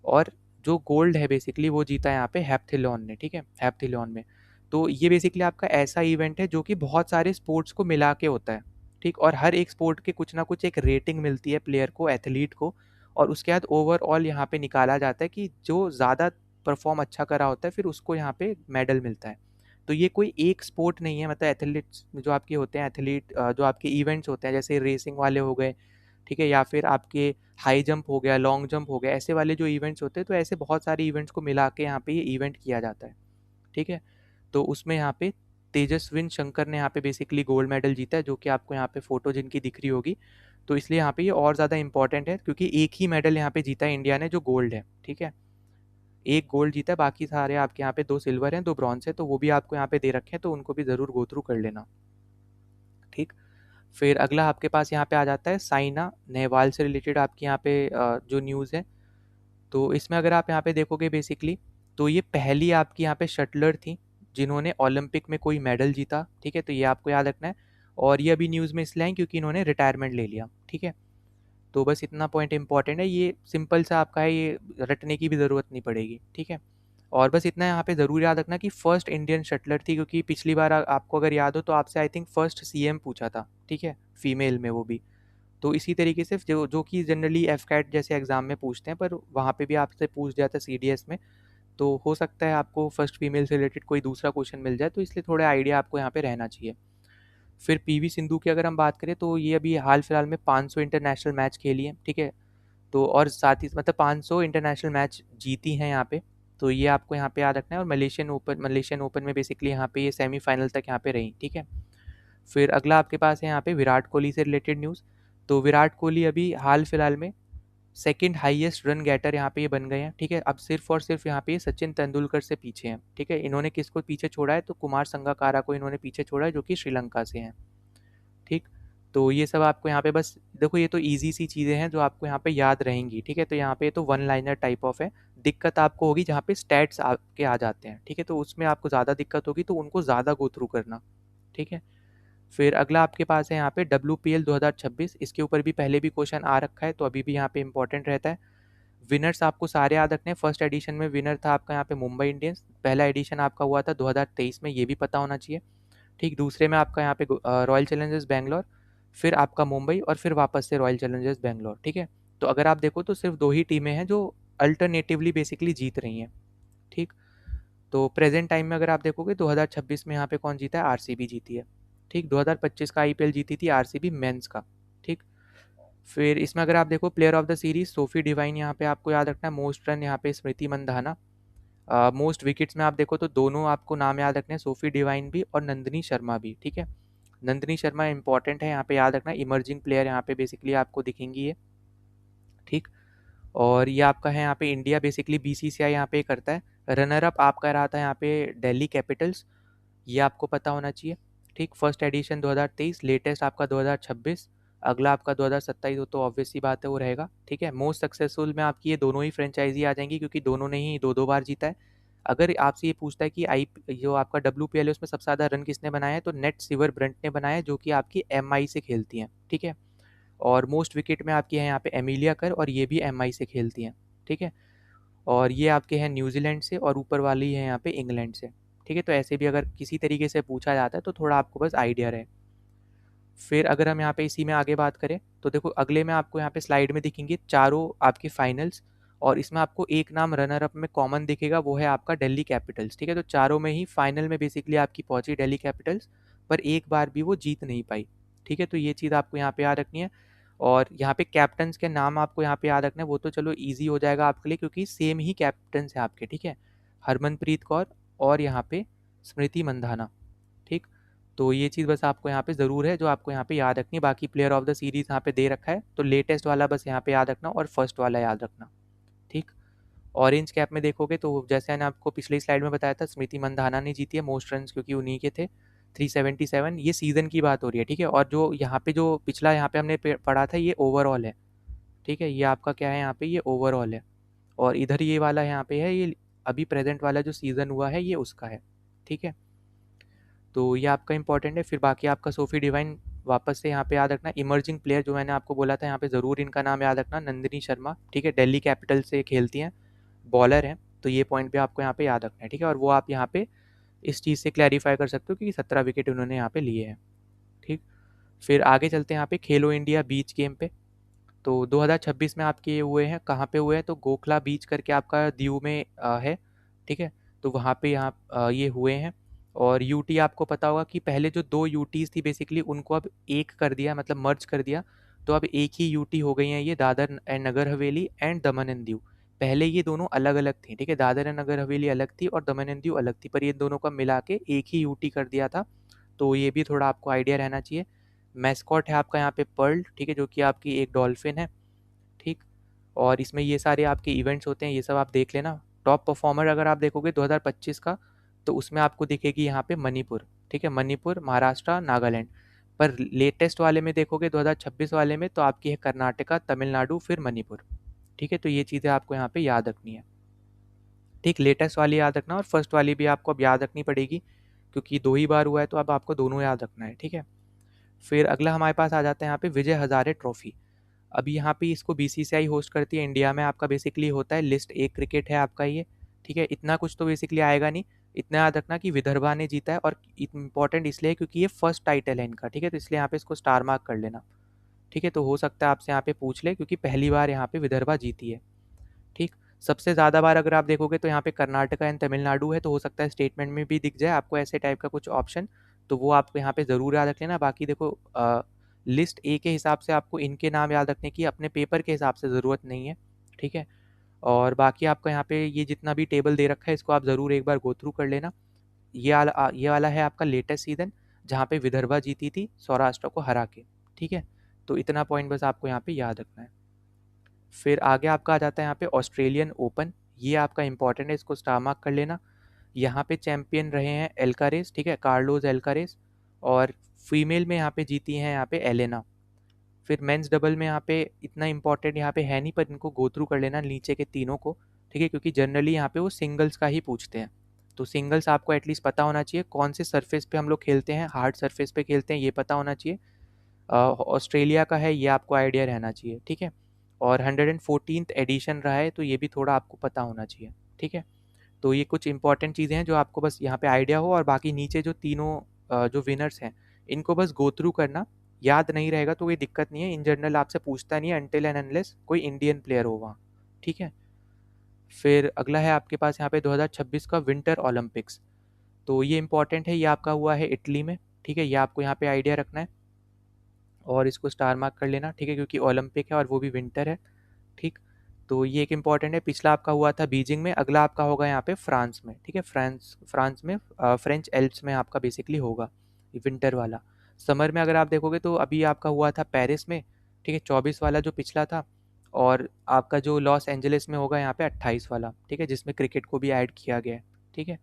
और जो गोल्ड है बेसिकली वो जीता है यहाँ पे हैप्थिलॉन ने, ठीक है, हैप्थिलॉन में। तो ये बेसिकली आपका ऐसा इवेंट है जो कि बहुत सारे स्पोर्ट्स को मिला के होता है, ठीक। और हर एक स्पोर्ट के कुछ ना कुछ एक रेटिंग मिलती है प्लेयर को, एथलीट को, और उसके बाद ओवरऑल यहाँ पे निकाला जाता है कि जो ज़्यादा परफॉर्म अच्छा करा होता है फिर उसको यहाँ पे मेडल मिलता है। तो ये कोई एक स्पोर्ट नहीं है, मतलब एथलीट्स जो आपके होते हैं, एथलीट जो आपके इवेंट्स होते हैं जैसे रेसिंग वाले हो गए, ठीक है, या फिर आपके हाई जंप हो गया, लॉन्ग जंप हो गया, ऐसे वाले जो इवेंट्स होते हैं, तो ऐसे बहुत सारे इवेंट्स को मिला के यहाँ पे ये इवेंट किया जाता है, ठीक है। तो उसमें यहाँ पे तेजस्विन शंकर ने यहाँ पे बेसिकली गोल्ड मेडल जीता है, जो कि आपको यहाँ पे फोटो जिनकी दिख रही होगी। तो इसलिए यहाँ पे ये और ज़्यादा इंपॉर्टेंट है क्योंकि एक ही मेडल यहाँ पे जीता है इंडिया ने जो गोल्ड है, ठीक है। एक गोल्ड जीता है, बाकी सारे आपके यहाँ पे 2 सिल्वर हैं, 2 ब्रॉन्ज है, तो वो भी आपको यहाँ पे दे रखे हैं, तो उनको भी ज़रूर गो थ्रू कर लेना, ठीक। फिर अगला आपके पास यहाँ पे आ जाता है साइना नेहवाल से रिलेटेड आपकी यहाँ पे जो न्यूज़ है। तो इसमें अगर आप यहाँ पे देखोगे बेसिकली तो ये पहली आपकी यहाँ पे शटलर थी जिन्होंने ओलंपिक में कोई मेडल जीता, ठीक है। तो ये आपको याद रखना है। और ये अभी न्यूज़ में इसलिए आई क्योंकि इन्होंने रिटायरमेंट ले लिया, ठीक है। तो बस इतना पॉइंट इंपॉर्टेंट है, ये सिंपल सा आपका है, ये रटने की भी ज़रूरत नहीं पड़ेगी, ठीक है। और बस इतना यहाँ पे ज़रूर याद रखना कि फर्स्ट इंडियन शटलर थी, क्योंकि पिछली बार आपको अगर याद हो तो आपसे आई थिंक फर्स्ट सीएम पूछा था, ठीक है, फीमेल में वो भी। तो इसी तरीके से जो जो कि जनरली एफ कैट जैसे एग्जाम में पूछते हैं, पर वहाँ पे भी आपसे पूछ जाता है सीडीएस में। तो हो सकता है आपको फर्स्ट फीमेल से रिलेटेड कोई दूसरा क्वेश्चन मिल जाए, तो इसलिए थोड़ा आइडिया आपको यहाँ पे रहना चाहिए। फिर पीवी सिंधु की अगर हम बात करें तो ये अभी हाल फिलहाल में 500 इंटरनेशनल मैच खेली है, ठीक है। तो और साथ ही मतलब 500 इंटरनेशनल मैच जीती हैं यहाँ पे। तो ये आपको यहाँ पे याद रखना है। और मलेशियन ओपन में बेसिकली यहाँ पे ये सेमीफाइनल तक यहाँ पे रही, ठीक है। फिर अगला आपके पास है यहाँ पे विराट कोहली से रिलेटेड न्यूज़। तो विराट कोहली अभी हाल फिलहाल में सेकंड हाईएस्ट रन गेटर यहाँ पे ये बन गए हैं, ठीक है। अब सिर्फ और सिर्फ यहाँ पे सचिन तेंदुलकर से पीछे हैं, ठीक है। इन्होंने किसको पीछे छोड़ा है, तो कुमार संगकारा को इन्होंने पीछे छोड़ा है जो कि श्रीलंका से हैं, ठीक। तो ये सब आपको यहाँ पे बस देखो, ये तो ईजी सी चीज़ें हैं जो आपको यहाँ पे याद रहेंगी, ठीक है। तो यहाँ पे तो वन लाइनर टाइप ऑफ है। दिक्कत आपको होगी जहाँ पे स्टैट्स आपके आ जाते हैं, ठीक है, तो उसमें आपको ज़्यादा दिक्कत होगी, तो उनको ज़्यादा गो थ्रू करना, ठीक है। फिर अगला आपके पास है यहाँ पे WPL 2026। इसके ऊपर भी पहले भी क्वेश्चन आ रखा है, तो अभी भी यहाँ पे इंपॉर्टेंट रहता है। विनर्स आपको सारे याद रखने हैं। फर्स्ट एडिशन में विनर था आपका यहाँ पे मुंबई इंडियंस। पहला एडिशन आपका हुआ था 2023 में, ये भी पता होना चाहिए, ठीक। दूसरे में आपका यहाँ पे रॉयल चैलेंजर्स बैंगलोर, फिर आपका मुंबई, और फिर वापस से रॉयल चैलेंजर्स बैंगलोर, ठीक है। तो अगर आप देखो तो सिर्फ 2 ही टीमें हैं जो अल्टरनेटिवली बेसिकली जीत रही हैं, ठीक। तो प्रेजेंट टाइम में अगर आप देखोगे 2026 में यहाँ पे कौन जीता है, आरसीबी जीती है, ठीक। 2025 का आईपीएल जीती थी आरसीबी मेंस का, ठीक। फिर इसमें अगर आप देखो player of the series Sophie Devine यहाँ पे आपको याद रखना है। मोस्ट रन यहाँ पे स्मृति मंधाना। मोस्ट विकेट्स में आप देखो तो दोनों आपको नाम याद रखने हैं, सोफी डिवाइन भी और नंदिनी शर्मा भी, ठीक है। नंदिनी शर्मा इंपॉर्टेंट है यहाँ पे याद रखना, इमर्जिंग प्लेयर यहाँ पे बेसिकली आपको दिखेंगी ये, ठीक। और ये आपका है यहाँ पे इंडिया बेसिकली बीसीसीआई यहाँ पे करता है। रनर अप आपका रहा था यहाँ पे दिल्ली कैपिटल्स, ये आपको पता होना चाहिए, ठीक। फर्स्ट एडिशन 2023, लेटेस्ट आपका 2026, अगला आपका 2027 हो तो ऑब्वियस सी बात है वो रहेगा, ठीक है। मोस्ट सक्सेसफुल में आपकी ये दोनों ही फ्रेंचाइजी आ जाएंगी क्योंकि दोनों ने ही 2-2 बार जीता है। अगर आपसे ये पूछता है कि आई जो आपका WPL है उसमें सबसे ज़्यादा रन किसने बनाया है, तो नेट सिवर ब्रंट ने बनाया है, जो कि आपकी MI से खेलती हैं, ठीक है। और मोस्ट विकेट में आपकी है यहाँ पे एमिलिया कर, और ये भी MI से खेलती हैं, ठीक है। और ये आपके हैं न्यूजीलैंड से, और ऊपर वाली है यहाँ पे इंग्लैंड से, ठीक है। तो ऐसे भी अगर किसी तरीके से पूछा जाता है तो थोड़ा आपको बस आइडिया रहे। फिर अगर हम यहाँ पे इसी में आगे बात करें तो देखो अगले में आपको यहाँ पे स्लाइड में दिखेंगे चारों आपके फाइनल्स, और इसमें आपको एक नाम रनर अप में कॉमन दिखेगा, वो है आपका दिल्ली कैपिटल्स, ठीक है। तो चारों में ही फाइनल में बेसिकली आपकी पहुंची दिल्ली कैपिटल्स, पर एक बार भी वो जीत नहीं पाई, ठीक है। तो ये चीज़ आपको यहाँ पे याद रखनी है। और यहाँ पे कैप्टन्स के नाम आपको यहाँ पे याद रखना है, वो तो चलो ईजी हो जाएगा आपके लिए क्योंकि सेम ही कैप्टन्स है आपके, ठीक है। हरमनप्रीत कौर और यहाँ पे स्मृति मंधाना, ठीक। तो ये चीज़ बस आपको यहाँ पे ज़रूर है जो आपको यहाँ पे याद रखनी है। बाकी प्लेयर ऑफ द सीरीज़ यहाँ पे दे रखा है, तो लेटेस्ट वाला बस यहाँ पे याद रखना और फर्स्ट वाला याद रखना, ठीक। ऑरेंज कैप में देखोगे तो जैसे मैंने आपको पिछली स्लाइड में बताया था, स्मृति मंधाना ने जीती है मोस्ट रन, क्योंकि उन्हीं के थे 377। ये सीज़न की बात हो रही है, ठीक है। और जो यहाँ पे जो पिछला यहाँ पे हमने पढ़ा था ये ओवरऑल है, ठीक है। ये आपका क्या है यहाँ पे, ये ओवरऑल है। और इधर ये वाला यहाँ पे है, ये अभी प्रेजेंट वाला जो सीज़न हुआ है ये उसका है, ठीक है। तो ये आपका इंपॉर्टेंट है। फिर बाकी आपका सोफी डिवाइन वापस से यहाँ पे याद रखना। इमर्जिंग प्लेयर जो मैंने आपको बोला था यहाँ पे ज़रूर इनका नाम याद रखना, नंदिनी शर्मा, ठीक है। दिल्ली कैपिटल से खेलती हैं, बॉलर हैं, तो ये पॉइंट भी आपको यहाँ पे याद रखना है, ठीक है। और वो आप यहाँ पे इस चीज़ से क्लैरिफाई कर सकते हो कि 17 विकेट उन्होंने यहाँ पे लिए हैं, ठीक। फिर आगे चलते हैं यहाँ पे खेलो इंडिया बीच गेम पे। तो 2026 में आपके ये हुए हैं, कहाँ पे हुए हैं, तो गोखला बीच करके आपका दीव में है, ठीक है। तो वहाँ पे यहाँ ये हुए हैं। और यूटी आपको पता होगा कि पहले जो दो यूटीज़ थी बेसिकली उनको अब एक कर दिया, मतलब मर्ज कर दिया, तो अब एक ही यूटी हो गई हैं ये, Dadar and Nagar Haveli and Daman and Diu. पहले ये दोनों अलग अलग थी, ठीक है। दादर एंड नगर हवेली अलग थी और दमन एंड दीव अलग थी, पर ये दोनों का मिला के एक ही यूटी कर दिया था। तो ये भी थोड़ा आपको आइडिया रहना चाहिए। मैस्कॉट है आपका यहाँ पे पर्ल, ठीक है, जो कि आपकी एक डॉल्फिन है, ठीक। और इसमें ये सारे आपके इवेंट्स होते हैं, ये सब आप देख लेना। टॉप परफॉर्मर अगर आप देखोगे 2025 का, तो उसमें आपको दिखेगी यहाँ पे मणिपुर, ठीक है। मणिपुर, महाराष्ट्र, नागालैंड। पर लेटेस्ट वाले में देखोगे 2026 वाले में तो आपकी है कर्नाटका, तमिलनाडु, फिर मणिपुर, ठीक है। तो ये चीज़ें आपको यहाँ पे याद रखनी है, ठीक। लेटेस्ट वाली याद रखना और फर्स्ट वाली भी आपको अब याद रखनी पड़ेगी, क्योंकि 2 ही बार हुआ है तो अब आपको दोनों याद रखना है, ठीक है। फिर अगला हमारे पास आ जाता है यहाँ पे विजय हज़ारे ट्रॉफी। अभी यहाँ पे इसको बीसीसीआई होस्ट करती है, इंडिया में आपका बेसिकली होता है लिस्ट ए क्रिकेट है आपका ये, ठीक है। इतना कुछ तो बेसिकली आएगा नहीं, इतना याद रखना कि विदर्भा ने जीता है, और इम्पॉर्टेंट इसलिए क्योंकि ये फर्स्ट टाइटल है इनका, ठीक है। तो इसलिए यहाँ पे इसको स्टार मार्क कर लेना, ठीक है। तो हो सकता है आपसे यहाँ पे पूछ ले, क्योंकि पहली बार यहाँ पे विदर्भा जीती है, ठीक। सबसे ज़्यादा बार अगर आप देखोगे तो यहाँ पे कर्नाटका एंड तमिलनाडु है, तो हो सकता है स्टेटमेंट में भी दिख जाए आपको ऐसे टाइप का कुछ ऑप्शन, तो वो आपको यहाँ पे ज़रूर याद रख लेना। बाकी देखो लिस्ट ए के हिसाब से आपको इनके नाम याद रखने की अपने पेपर के हिसाब से ज़रूरत नहीं है, ठीक है। और बाकी आपका यहाँ पे ये जितना भी टेबल दे रखा है इसको आप ज़रूर एक बार गो थ्रू कर लेना। ये वाला है आपका लेटेस्ट सीजन, जहाँ पे विदर्भा जीती थी सौराष्ट्र को हरा के, ठीक है। तो इतना पॉइंट बस आपको यहाँ पे याद रखना है। फिर आगे आपका आ जाता है यहाँ पे ऑस्ट्रेलियन ओपन, ये आपका इंपॉर्टेंट है, इसको स्टार मार्क कर लेना। यहाँ पे चैंपियन रहे हैं एल्कारेज, ठीक है, कार्लोस एल्कारेज। और फीमेल में यहाँ पे जीती हैं यहाँ पे एलेना। फिर मेंस डबल में यहाँ पे इतना इंपॉर्टेंट यहाँ पे है नहीं, पर इनको गो थ्रू कर लेना नीचे के तीनों को, ठीक है, क्योंकि जनरली यहाँ पे वो सिंगल्स का ही पूछते हैं। तो सिंगल्स आपको एटलीस्ट पता होना चाहिए कौन से सरफेस पे हम लोग खेलते हैं, हार्ड सरफेस पे खेलते हैं, ये पता होना चाहिए। ऑस्ट्रेलिया का है, ये आपको आइडिया रहना चाहिए, ठीक है। और 114th एडिशन रहा है, तो ये भी थोड़ा आपको पता होना चाहिए, ठीक है। तो ये कुछ इंपॉर्टेंट चीज़ें हैं जो आपको बस यहाँ पे आइडिया हो, और बाकी नीचे जो तीनों जो विनर्स हैं इनको बस गो थ्रू करना। याद नहीं रहेगा तो कोई दिक्कत नहीं है, इन जनरल आपसे पूछता नहीं है अनटिल एंड अनलेस कोई इंडियन प्लेयर हो वहाँ, ठीक है। फिर अगला है आपके पास यहाँ पे 2026 का विंटर ओलंपिक्स। तो ये इंपॉर्टेंट है, ये आपका हुआ है इटली में, ठीक है। ये आपको यहाँ पे आइडिया रखना है और इसको स्टार मार्क कर लेना, ठीक है, क्योंकि ओलंपिक है और वो भी विंटर है, ठीक। तो ये एक इम्पॉर्टेंट है। पिछला आपका हुआ था बीजिंग में, अगला आपका होगा यहाँ पे फ्रांस में, ठीक है। फ्रांस में फ्रेंच एल्प्स में आपका बेसिकली होगा विंटर वाला। समर में अगर आप देखोगे तो अभी आपका हुआ था पेरिस में, ठीक है, 24 वाला जो पिछला था। और आपका जो लॉस एंजलिस में होगा यहाँ पे 28 वाला, ठीक है, जिसमें क्रिकेट को भी ऐड किया गया है, ठीक है।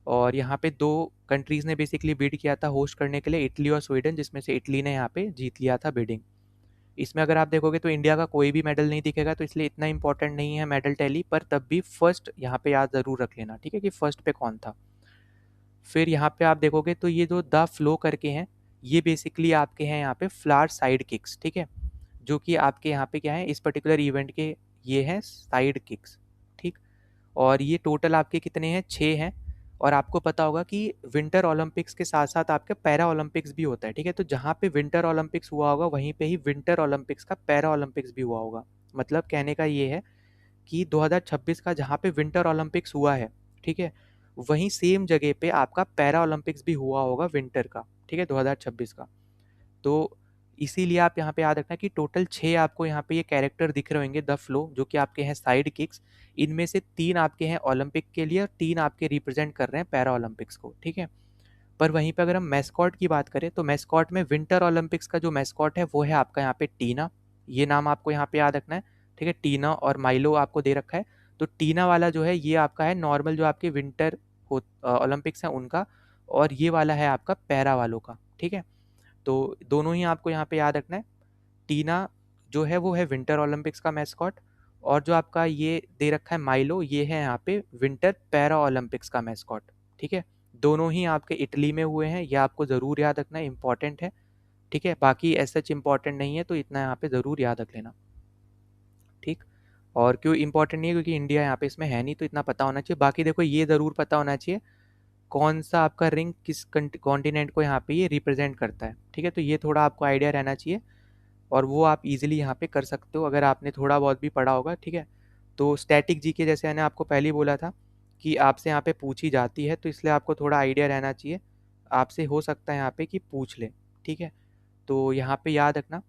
और यहाँ पे दो कंट्रीज़ ने बेसिकली बिड किया था होस्ट करने के लिए, इटली और स्वीडन, जिसमें से इटली ने यहाँ पे जीत लिया था बिडिंग। इसमें अगर आप देखोगे तो इंडिया का कोई भी मेडल नहीं दिखेगा, तो इसलिए इतना इंपॉर्टेंट नहीं है मेडल टैली, पर तब भी फर्स्ट यहाँ पे याद ज़रूर रख लेना, ठीक है, कि फर्स्ट पे कौन था। फिर यहाँ पे आप देखोगे तो ये जो द फ्लो करके हैं, ये बेसिकली आपके हैं यहाँ पे फ्लावर साइड किक्स, ठीक है, जो कि आपके यहाँ पे क्या है इस पर्टिकुलर इवेंट के, ये हैं साइड किक्स, ठीक। और ये टोटल आपके कितने हैं, 6 हैं। और आपको पता होगा कि विंटर ओलंपिक्स के साथ साथ आपके पैरा ओलंपिक्स भी होता है, ठीक है। तो जहाँ पे विंटर ओलंपिक्स हुआ होगा वहीं पे ही विंटर ओलंपिक्स का पैरा ओलंपिक्स भी हुआ होगा। मतलब कहने का ये है कि 2026 का जहाँ पे विंटर ओलंपिक्स हुआ है, ठीक है, वहीं सेम जगह पे आपका पैरा ओलंपिक्स भी हुआ होगा विंटर का, ठीक है, 2026 का। तो इसीलिए आप यहाँ पे याद रखना कि टोटल 6 आपको यहाँ पे ये कैरेक्टर दिख रहे होंगे द फ्लो, जो कि आपके हैं साइड किक्स। इनमें से 3 आपके हैं ओलंपिक के लिए और 3 आपके रिप्रेजेंट कर रहे हैं पैरा ओलंपिक्स को, ठीक है। पर वहीं पे अगर हम मैस्कॉट की बात करें तो मैस्कॉट में विंटर ओलंपिक्स का जो मैस्कॉट है वो है आपका यहाँ पे टीना। ये नाम आपको यहाँ पे याद रखना है, ठीक है। टीना और माइलो आपको दे रखा है। तो टीना वाला जो है ये आपका है नॉर्मल जो आपके विंटर ओलंपिक्स हैं उनका, और ये वाला है आपका पैरा वालों का, ठीक है। तो दोनों ही आपको यहाँ पे याद रखना है। टीना जो है वो है विंटर ओलंपिक्स का मैस्कॉट, और जो आपका ये दे रखा है माइलो, ये है यहाँ पे विंटर पैरा ओलंपिक्स का मैस्कॉट, ठीक है। दोनों ही आपके इटली में हुए हैं, ये आपको ज़रूर याद रखना है, इंपॉर्टेंट है, ठीक है। बाकी ऐसा सच इंपॉर्टेंट नहीं है, तो इतना यहाँ पे ज़रूर याद रख लेना, ठीक। और क्यों इंपॉर्टेंट नहीं है, क्योंकि इंडिया यहाँ पे इसमें है नहीं, तो इतना पता होना चाहिए। बाकी देखो ये ज़रूर पता होना चाहिए कौन सा आपका रिंग किस कॉन्टिनेंट को यहाँ पे ये रिप्रेजेंट करता है, ठीक है। तो ये थोड़ा आपको आइडिया रहना चाहिए, और वो आप इजीली यहाँ पे कर सकते हो अगर आपने थोड़ा बहुत भी पढ़ा होगा, ठीक है। तो स्टैटिक जीके जैसे मैंने आपको पहले ही बोला था कि आपसे यहाँ पे पूछी जाती है, तो इसलिए आपको थोड़ा आइडिया रहना चाहिए, आपसे हो सकता है यहाँ पे कि पूछ ले, ठीक है। तो यहाँ पे याद रखना,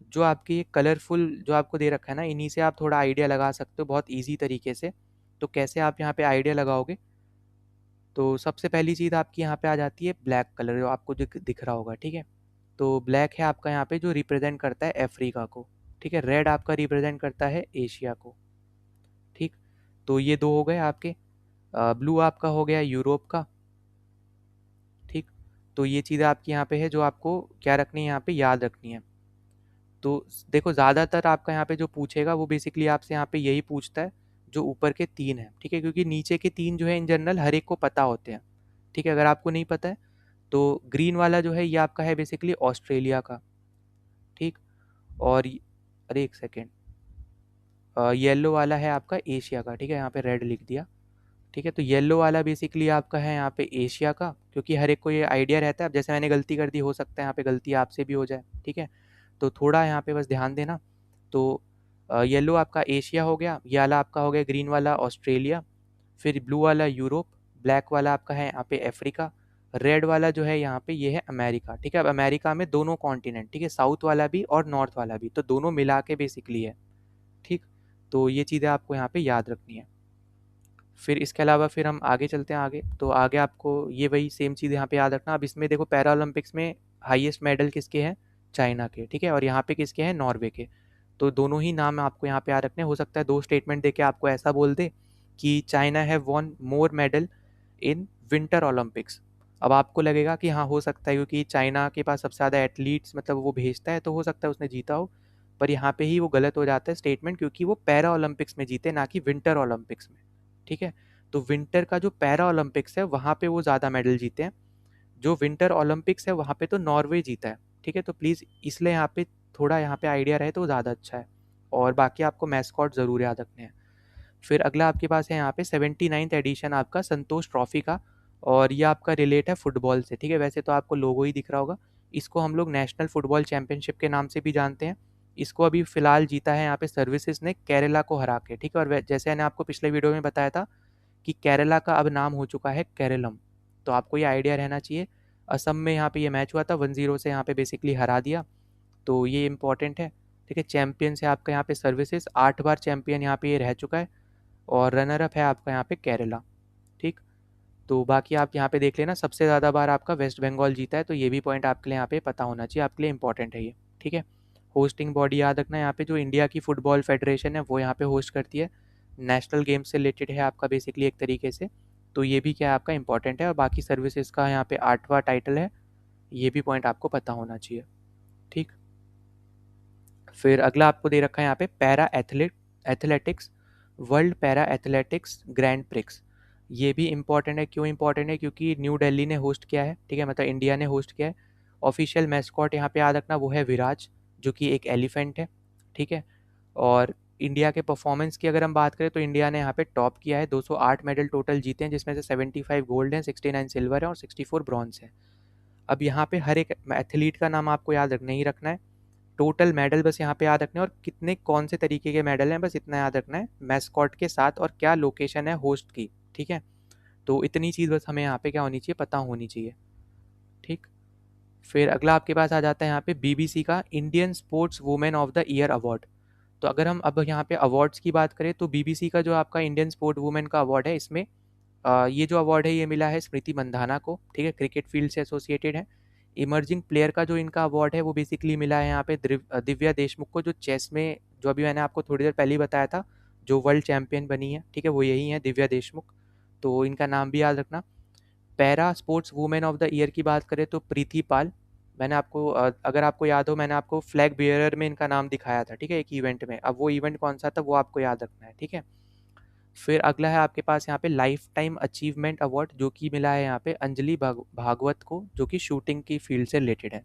जो आपकी ये कलरफुल जो आपको दे रखा है ना, इन्हीं से आप थोड़ा आइडिया लगा सकते हो बहुत ईजी तरीके से। तो कैसे आप यहाँ पे आइडिया लगाओगे, तो सबसे पहली चीज़ आपकी यहाँ पे आ जाती है ब्लैक कलर, जो आपको दिख रहा होगा, ठीक है। तो ब्लैक है आपका यहाँ पे जो रिप्रेजेंट करता है अफ्रीका को, ठीक है। रेड आपका रिप्रेजेंट करता है एशिया को, ठीक। तो ये दो हो गए आपके। ब्लू आपका हो गया यूरोप का, ठीक। तो ये चीज़ें आपकी यहाँ पे है जो आपको क्या रखनी है, यहाँ पे याद रखनी है। तो देखो ज़्यादातर आपका यहाँ पे जो पूछेगा वो बेसिकली आपसे यहाँ पे यही पूछता है जो ऊपर के तीन हैं, ठीक है। क्योंकि नीचे के तीन जो है इन जनरल हर एक को पता होते हैं, ठीक है। अगर आपको नहीं पता है तो ग्रीन वाला जो है ये आपका है बेसिकली ऑस्ट्रेलिया का, ठीक। और अरे एक सेकेंड, येलो वाला है आपका एशिया का, ठीक है। यहाँ पे रेड लिख दिया, ठीक है। तो येलो वाला बेसिकली आपका है यहाँ पे एशिया का, क्योंकि हर एक को ये आइडिया रहता है। अब जैसे मैंने गलती कर दी, हो सकता है यहाँ पे गलती आपसे भी हो जाए, ठीक है। तो थोड़ा यहाँ पे बस ध्यान देना। तो येलो आपका एशिया हो गया, ये वाला आपका हो गया ग्रीन वाला ऑस्ट्रेलिया, फिर ब्लू वाला यूरोप, ब्लैक वाला आपका है यहाँ पे अफ्रीका, रेड वाला जो है यहाँ पे ये है अमेरिका, ठीक है। अब अमेरिका में दोनों कॉन्टिनेंट, ठीक है, साउथ वाला भी और नॉर्थ वाला भी, तो दोनों मिला के बेसिकली है, ठीक। तो ये चीज़ें आपको यहाँ पे याद रखनी है। फिर इसके अलावा फिर हम आगे चलते हैं आगे, तो आगे आपको ये वही सेम चीज़ यहाँ पे याद रखना। अब इसमें देखो पैरा ओलंपिक्स में हाईएस्ट मेडल किसके हैं, चाइना के, ठीक है। और यहाँ पे किसके हैं, नॉर्वे के। तो दोनों ही नाम आपको यहाँ पे याद रखने। हो सकता है दो स्टेटमेंट देके आपको ऐसा बोल दे कि China have von more medal in winter Olympics. अब आपको लगेगा कि हाँ हो सकता है, क्योंकि चाइना के पास सबसे ज़्यादा एथलीट्स मतलब वो भेजता है, तो हो सकता है उसने जीता हो। पर यहाँ पे ही वो गलत हो जाता है स्टेटमेंट, क्योंकि वो पैरा ओलंपिक्स में जीते, ना कि विंटर ओलंपिक्स में, ठीक है। तो विंटर का जो पैरा ओलंपिक्स है वहाँ पे वो ज़्यादा मेडल जीते हैं, जो विंटर ओलंपिक्स है वहाँ पे तो नॉर्वे जीता है, ठीक है। तो प्लीज़ इसलिए यहाँ पे थोड़ा यहाँ पे आइडिया रहे तो ज़्यादा अच्छा है। और बाकी आपको मैस्कॉट ज़रूर याद रखने हैं। फिर अगला आपके पास है यहाँ पे 79th एडिशन आपका संतोष ट्रॉफी का, और ये आपका रिलेट है फुटबॉल से, ठीक है। वैसे तो आपको लोगो ही दिख रहा होगा। इसको हम लोग नेशनल फुटबॉल चैंपियनशिप के नाम से भी जानते हैं। इसको अभी फ़िलहाल जीता है यहाँ पे सर्विसेज ने केरला को हरा के, ठीक है। और जैसे मैंने आपको पिछले वीडियो में बताया था कि केरला का अब नाम हो चुका है केरलम, तो आपको ये आइडिया रहना चाहिए। असम में यहाँ पे ये मैच हुआ था, 1-0 से यहाँ पे बेसिकली हरा दिया, तो ये इंपॉर्टेंट है, ठीक है। चैंपियन से आपका यहाँ पे सर्विसेज 8 बार चैंपियन यहाँ पे ये रह चुका है, और रनर अप है आपका यहाँ पे केरला, ठीक। तो बाकी आप यहाँ पे देख लेना, सबसे ज़्यादा बार आपका वेस्ट बंगाल जीता है, तो ये भी पॉइंट आपके लिए यहाँ पे पता होना चाहिए, आपके लिए इंपॉर्टेंट है ये, ठीक है। होस्टिंग बॉडी याद रखना, यहाँ पे जो इंडिया की फुटबॉल फेडरेशन है वो यहाँ पे होस्ट करती है। नेशनल गेम से रिलेटेड है आपका बेसिकली एक तरीके से, तो ये भी क्या है आपका इंपॉर्टेंट है। और बाकी सर्विसेज का यहाँ पे 8वां टाइटल है, ये भी पॉइंट आपको पता होना चाहिए, ठीक। फिर अगला आपको दे रखा है यहाँ पे para athletics world para athletics grand prix. ये भी इंपॉर्टेंट है। क्यों इंपॉर्टेंट है, क्योंकि न्यू दिल्ली ने होस्ट किया है, ठीक है, मतलब इंडिया ने होस्ट किया है। ऑफिशियल मैस्कॉट यहाँ पे याद रखना वो है विराज, जो कि एक एलिफेंट है, ठीक है। और इंडिया के परफॉर्मेंस की अगर हम बात करें तो इंडिया ने यहाँ पे टॉप किया है, 208 मेडल टोटल जीते हैं, जिसमें से 75 गोल्ड हैं, 69 सिल्वर है और 64 ब्रॉन्ज है। अब यहाँ पे हर एक एथलीट का नाम आपको याद रखना ही रखना है, टोटल मेडल बस यहाँ पे याद रखने हैं, और कितने कौन से तरीके के मेडल हैं बस इतना याद रखना है मैस्कॉट के साथ, और क्या लोकेशन है होस्ट की, ठीक है। तो इतनी चीज़ बस हमें यहाँ पे क्या होनी चाहिए, पता होनी चाहिए, ठीक। फिर अगला आपके पास आ जाता है यहाँ पे बीबीसी का Indian sports women of the year award. तो अगर हम अब यहाँ पे अवार्ड्स की बात करें तो बीबीसी का जो आपका इंडियन स्पोर्ट वुमेन का अवार्ड है, इसमें ये जो अवार्ड है ये मिला है स्मृति मंधाना को, ठीक है, क्रिकेट फील्ड से एसोसिएटेड है। इमर्जिंग प्लेयर का जो इनका अवार्ड है वो बेसिकली मिला है यहाँ पे दिव्या देशमुख को, जो चेस में, जो अभी मैंने आपको थोड़ी देर पहले ही बताया था, जो वर्ल्ड चैंपियन बनी है, ठीक है, वो यही है दिव्या देशमुख। तो इनका नाम भी याद रखना। Para sports women of the year की बात करें तो प्रीति पाल। मैंने आपको अगर आपको याद हो, मैंने आपको फ्लैग बियरर में इनका नाम दिखाया था, ठीक है, एक इवेंट में। अब वो इवेंट कौन सा था वो आपको याद रखना है, ठीक है। फिर अगला है आपके पास यहाँ पे लाइफ टाइम अचीवमेंट अवार्ड, जो कि मिला है यहाँ पे अंजलि भागवत को, जो कि शूटिंग की फील्ड से रिलेटेड है।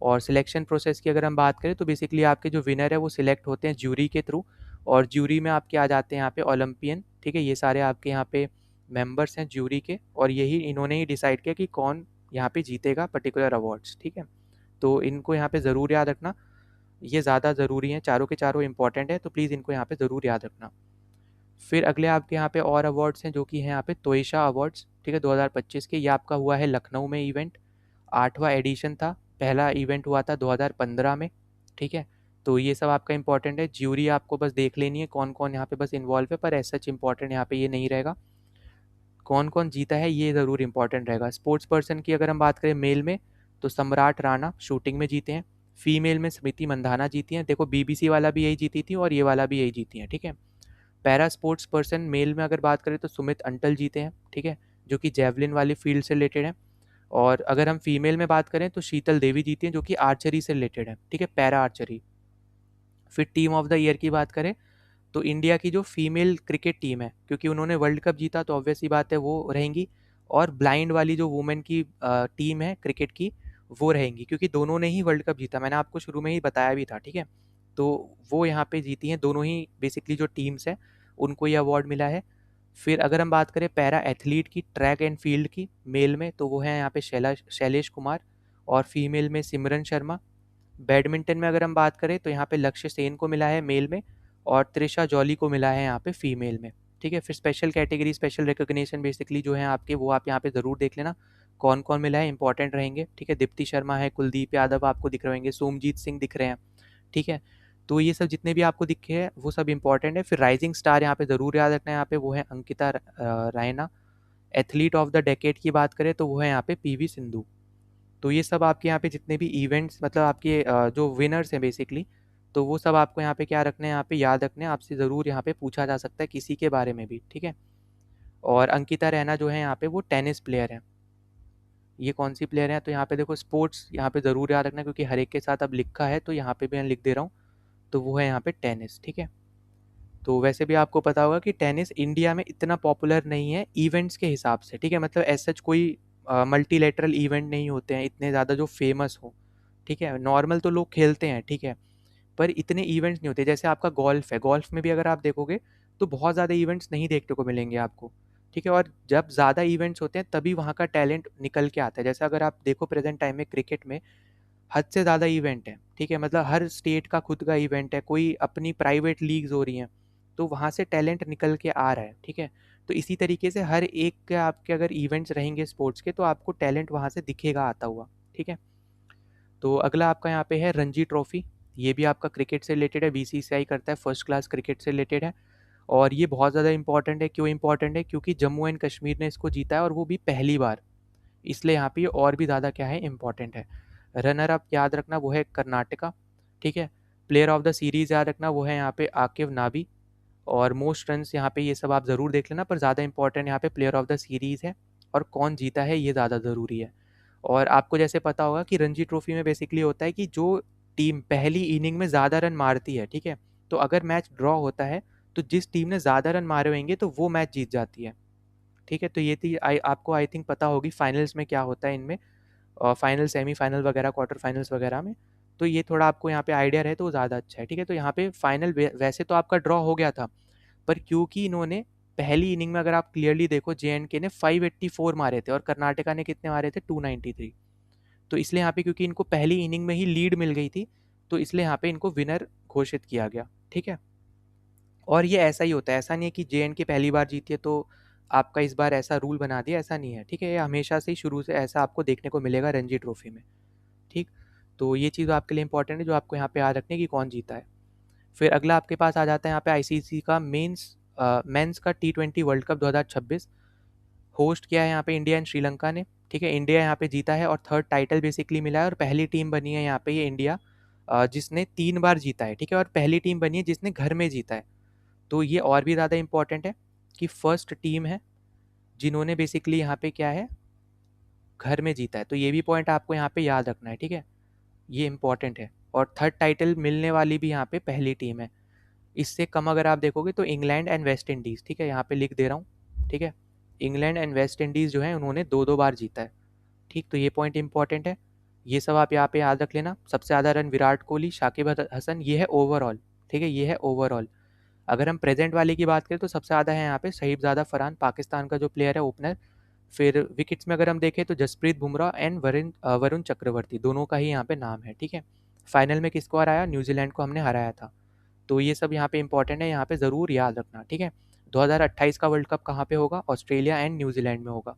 और सिलेक्शन प्रोसेस की अगर हम बात करें तो बेसिकली आपके जो विनर है वो सिलेक्ट होते हैं ज्यूरी के थ्रू, और ज्यूरी में आपके आ जाते हैं यहाँ पे ओलंपियन, ठीक है, ये सारे आपके यहाँ पे मेंबर्स हैं ज्यूरी के, और यही इन्होंने ही डिसाइड किया कि कौन यहाँ पे जीतेगा पर्टिकुलर अवार्ड्स, ठीक है। तो इनको यहाँ पे ज़रूर याद रखना, ये ज़्यादा ज़रूरी हैं, चारों के चारों इंपॉर्टेंट है, तो प्लीज़ इनको यहाँ पे ज़रूर याद रखना। फिर अगले आपके यहाँ पे और अवार्ड्स हैं, जो कि हैं यहाँ पे तोयशा अवार्ड्स, ठीक है, 2025 के। ये आपका हुआ है लखनऊ में इवेंट, 8वां एडिशन था, पहला इवेंट हुआ था 2015 में, ठीक है। तो ये सब आपका इंपॉर्टेंट है। ज्यूरी आपको बस देख लेनी है कौन कौन यहाँ पे बस इन्वॉल्व है, पर ऐसा इंपॉर्टेंट यहाँ पे ये नहीं रहेगा। कौन कौन जीता है ये ज़रूर इंपॉर्टेंट रहेगा। स्पोर्ट्स पर्सन की अगर हम बात करें मेल में, तो सम्राट राणा शूटिंग में जीते हैं। फीमेल में स्मृति मंधाना जीती हैं, देखो बीबीसी वाला भी यही जीती थी और ये वाला भी यही जीती हैं, ठीक है। पैरा स्पोर्ट्स पर्सन मेल में अगर बात करें तो सुमित अंटल जीते हैं, ठीक है, जो कि जेवलिन वाली फील्ड से रिलेटेड है। और अगर हम फीमेल में बात करें तो शीतल देवी जीती हैं, जो कि आर्चरी से रिलेटेड है, ठीक है, पैरा आर्चरी। फिर टीम ऑफ द ईयर की बात करें तो इंडिया की जो फीमेल क्रिकेट टीम है, क्योंकि उन्होंने वर्ल्ड कप जीता तो ऑब्वियस सी बात है वो रहेंगी। और ब्लाइंड वाली जो वुमेन की टीम है क्रिकेट की, वो रहेंगी, क्योंकि दोनों ने ही वर्ल्ड कप जीता, मैंने आपको शुरू में ही बताया भी था, ठीक है। तो वो यहाँ पे जीती हैं दोनों ही, बेसिकली जो टीम्स हैं उनको ये अवार्ड मिला है। फिर अगर हम बात करें पैरा एथलीट की, ट्रैक एंड फील्ड की, मेल में तो वो है यहाँ पे शैलेश कुमार, और फीमेल में सिमरन शर्मा। बैडमिंटन में अगर हम बात करें तो यहाँ पे लक्ष्य सेन को मिला है मेल में, और त्रिशा जॉली को मिला है यहाँ पे फीमेल में, ठीक है। फिर special category special recognition basically जो है आपके, वो आप यहाँ पे ज़रूर देख लेना कौन कौन मिला है, इंपॉर्टेंट रहेंगे, ठीक है। दीप्ति शर्मा है, कुलदीप यादव आपको दिख रहे होंगे, सोमजीत सिंह दिख रहे हैं, ठीक है। तो ये सब जितने भी आपको दिखे हैं वो सब इंपॉर्टेंट है। फिर राइजिंग स्टार यहाँ पे ज़रूर याद रखना है, यहाँ पे वो है Ankita Raina. Athlete of the decade की बात करें तो वो है यहाँ पे पीवी सिंधु। तो ये सब आपके यहाँ पे जितने भी इवेंट्स, मतलब आपके जो विनर्स हैं बेसिकली, तो वो सब आपको यहाँ पे क्या रखना है, यहाँ पे याद रखना है। आपसे ज़रूर यहाँ पे पूछा जा सकता है किसी के बारे में भी, ठीक है। और अंकिता रैना जो है यहाँ पे वो टेनिस प्लेयर है। ये कौन सी प्लेयर है, तो यहाँ पे देखो स्पोर्ट्स यहाँ पे ज़रूर याद रखना, क्योंकि हर एक के साथ अब लिखा है तो यहाँ पे भी मैं लिख दे रहा हूँ। तो वो है यहाँ पे टेनिस, ठीक है। तो वैसे भी आपको पता होगा कि टेनिस इंडिया में इतना पॉपुलर नहीं है इवेंट्स के हिसाब से, ठीक है, मतलब ऐसा कोई मल्टीलेटरल इवेंट नहीं होते हैं इतने ज़्यादा जो फेमस हो, ठीक है। नॉर्मल तो लोग खेलते हैं, ठीक है, पर इतने इवेंट्स नहीं होते। जैसे आपका गोल्फ है, गोल्फ में भी अगर आप देखोगे तो बहुत ज़्यादा इवेंट्स नहीं देखने को मिलेंगे आपको, ठीक है। और जब ज़्यादा इवेंट्स होते हैं तभी वहाँ का टैलेंट निकल के आता है। जैसे अगर आप देखो प्रेजेंट टाइम में क्रिकेट में हद से ज़्यादा इवेंट है, ठीक है, मतलब हर स्टेट का खुद का इवेंट है, कोई अपनी प्राइवेट लीग्स हो रही हैं, तो वहाँ से टैलेंट निकल के आ रहा है, ठीक है। तो इसी तरीके से हर एक के आपके अगर इवेंट्स रहेंगे स्पोर्ट्स के तो आपको टैलेंट वहाँ से दिखेगा आता हुआ, ठीक है। तो अगला आपका यहाँ पे है रणजी ट्रॉफी। ये भी आपका क्रिकेट से रिलेटेड है, बीसीसीआई करता है, फर्स्ट क्लास क्रिकेट से रिलेटेड है। और ये बहुत ज़्यादा इंपॉर्टेंट है। क्यों इंपॉर्टेंट है? क्योंकि जम्मू एंड कश्मीर ने इसको जीता है और वो भी पहली बार, इसलिए यहाँ पे ये और भी ज़्यादा क्या है, इंपॉर्टेंट है। रनर अप याद रखना वो है कर्नाटका, ठीक है। प्लेयर ऑफ द सीरीज़ याद रखना वो है यहाँ पे आकिब नाबी। और मोस्ट रन्स यहाँ पे ये सब आप ज़रूर देख लेना, पर ज़्यादा इंपॉर्टेंट यहाँ पे प्लेयर ऑफ द सीरीज़ है, और कौन जीता है ये ज़्यादा ज़रूरी है। और आपको जैसे पता होगा कि रणजी ट्रॉफी में बेसिकली होता है कि जो टीम पहली इनिंग में ज़्यादा रन मारती है, ठीक है, तो अगर मैच ड्रॉ होता है तो जिस टीम ने ज़्यादा रन मारे होंगे तो वो मैच जीत जाती है, ठीक है। तो ये थी आपको आई थिंक पता होगी फाइनल्स में क्या होता है इनमें, फाइनल सेमीफाइनल वगैरह क्वार्टर फाइनल्स वगैरह में। तो ये थोड़ा आपको यहाँ पे आइडिया रहे तो वो ज़्यादा अच्छा है, ठीक है। तो यहाँ पे फाइनल वैसे तो आपका ड्रॉ हो गया था, पर क्योंकि इन्होंने पहली इनिंग में अगर आप क्लियरली देखो जे.एंड.के ने 584 मारे थे और कर्नाटका ने कितने मारे थे, 293। तो इसलिए यहाँ पे क्योंकि इनको पहली इनिंग में ही लीड मिल गई थी, तो इसलिए यहाँ पे इनको विनर घोषित किया गया, ठीक है। और ये ऐसा ही होता है, ऐसा नहीं है कि जे.एंड.के पहली बार जीती है तो आपका इस बार ऐसा रूल बना दिया, ऐसा नहीं है, ठीक है। ये हमेशा से ही शुरू से ऐसा आपको देखने को मिलेगा रणजी ट्रॉफी में, ठीक। तो ये चीज़ आपके लिए इंपॉर्टेंट है जो आपको यहाँ पे याद रखने की कौन जीता है। फिर अगला आपके पास आ जाता है यहाँ पे आईसीसी का मेंस का T20 वर्ल्ड कप 2026। होस्ट किया है यहाँ पे इंडिया एंड श्रीलंका ने, ठीक है। इंडिया यहाँ पे जीता है और थर्ड टाइटल बेसिकली मिला है, और पहली टीम बनी है यहाँ पे ये इंडिया जिसने 3 बार जीता है, ठीक है, और पहली टीम बनी है जिसने घर में जीता है। तो ये और भी ज़्यादा इंपॉर्टेंट है कि फर्स्ट टीम है जिन्होंने बेसिकली यहाँ पे क्या है, घर में जीता है। तो ये भी पॉइंट आपको यहाँ पे याद रखना है, ठीक है, ये इंपॉर्टेंट है। और थर्ड टाइटल मिलने वाली भी यहाँ पे पहली टीम है। इससे कम अगर आप देखोगे तो इंग्लैंड एंड वेस्ट इंडीज़, ठीक है, यहाँ पे लिख दे रहा हूँ, ठीक है। इंग्लैंड एंड वेस्ट इंडीज़ जो है उन्होंने 2-2 बार जीता है, ठीक। तो ये पॉइंट इंपॉर्टेंट है, ये सब आप यहाँ पे याद रख लेना। सबसे ज़्यादा रन विराट कोहली, शाकिब हसन, ये है ओवरऑल, ठीक है, ये है ओवरऑल। अगर हम प्रेजेंट वाले की बात करें तो सबसे ज़्यादा है यहाँ पे शहीबजादा फरहान, पाकिस्तान का जो प्लेयर है ओपनर। फिर विकेट्स में अगर हम देखें तो जसप्रीत बुमराह एंड वरुण चक्रवर्ती, दोनों का ही यहाँ पे नाम है, ठीक है। फाइनल में किसको हराया, न्यूजीलैंड को हमने हराया था। तो ये सब यहाँ पे इंपॉर्टेंट है, यहाँ पे ज़रूर याद रखना, ठीक है। 2028 का वर्ल्ड कप कहाँ पे होगा, ऑस्ट्रेलिया एंड न्यूजीलैंड में होगा।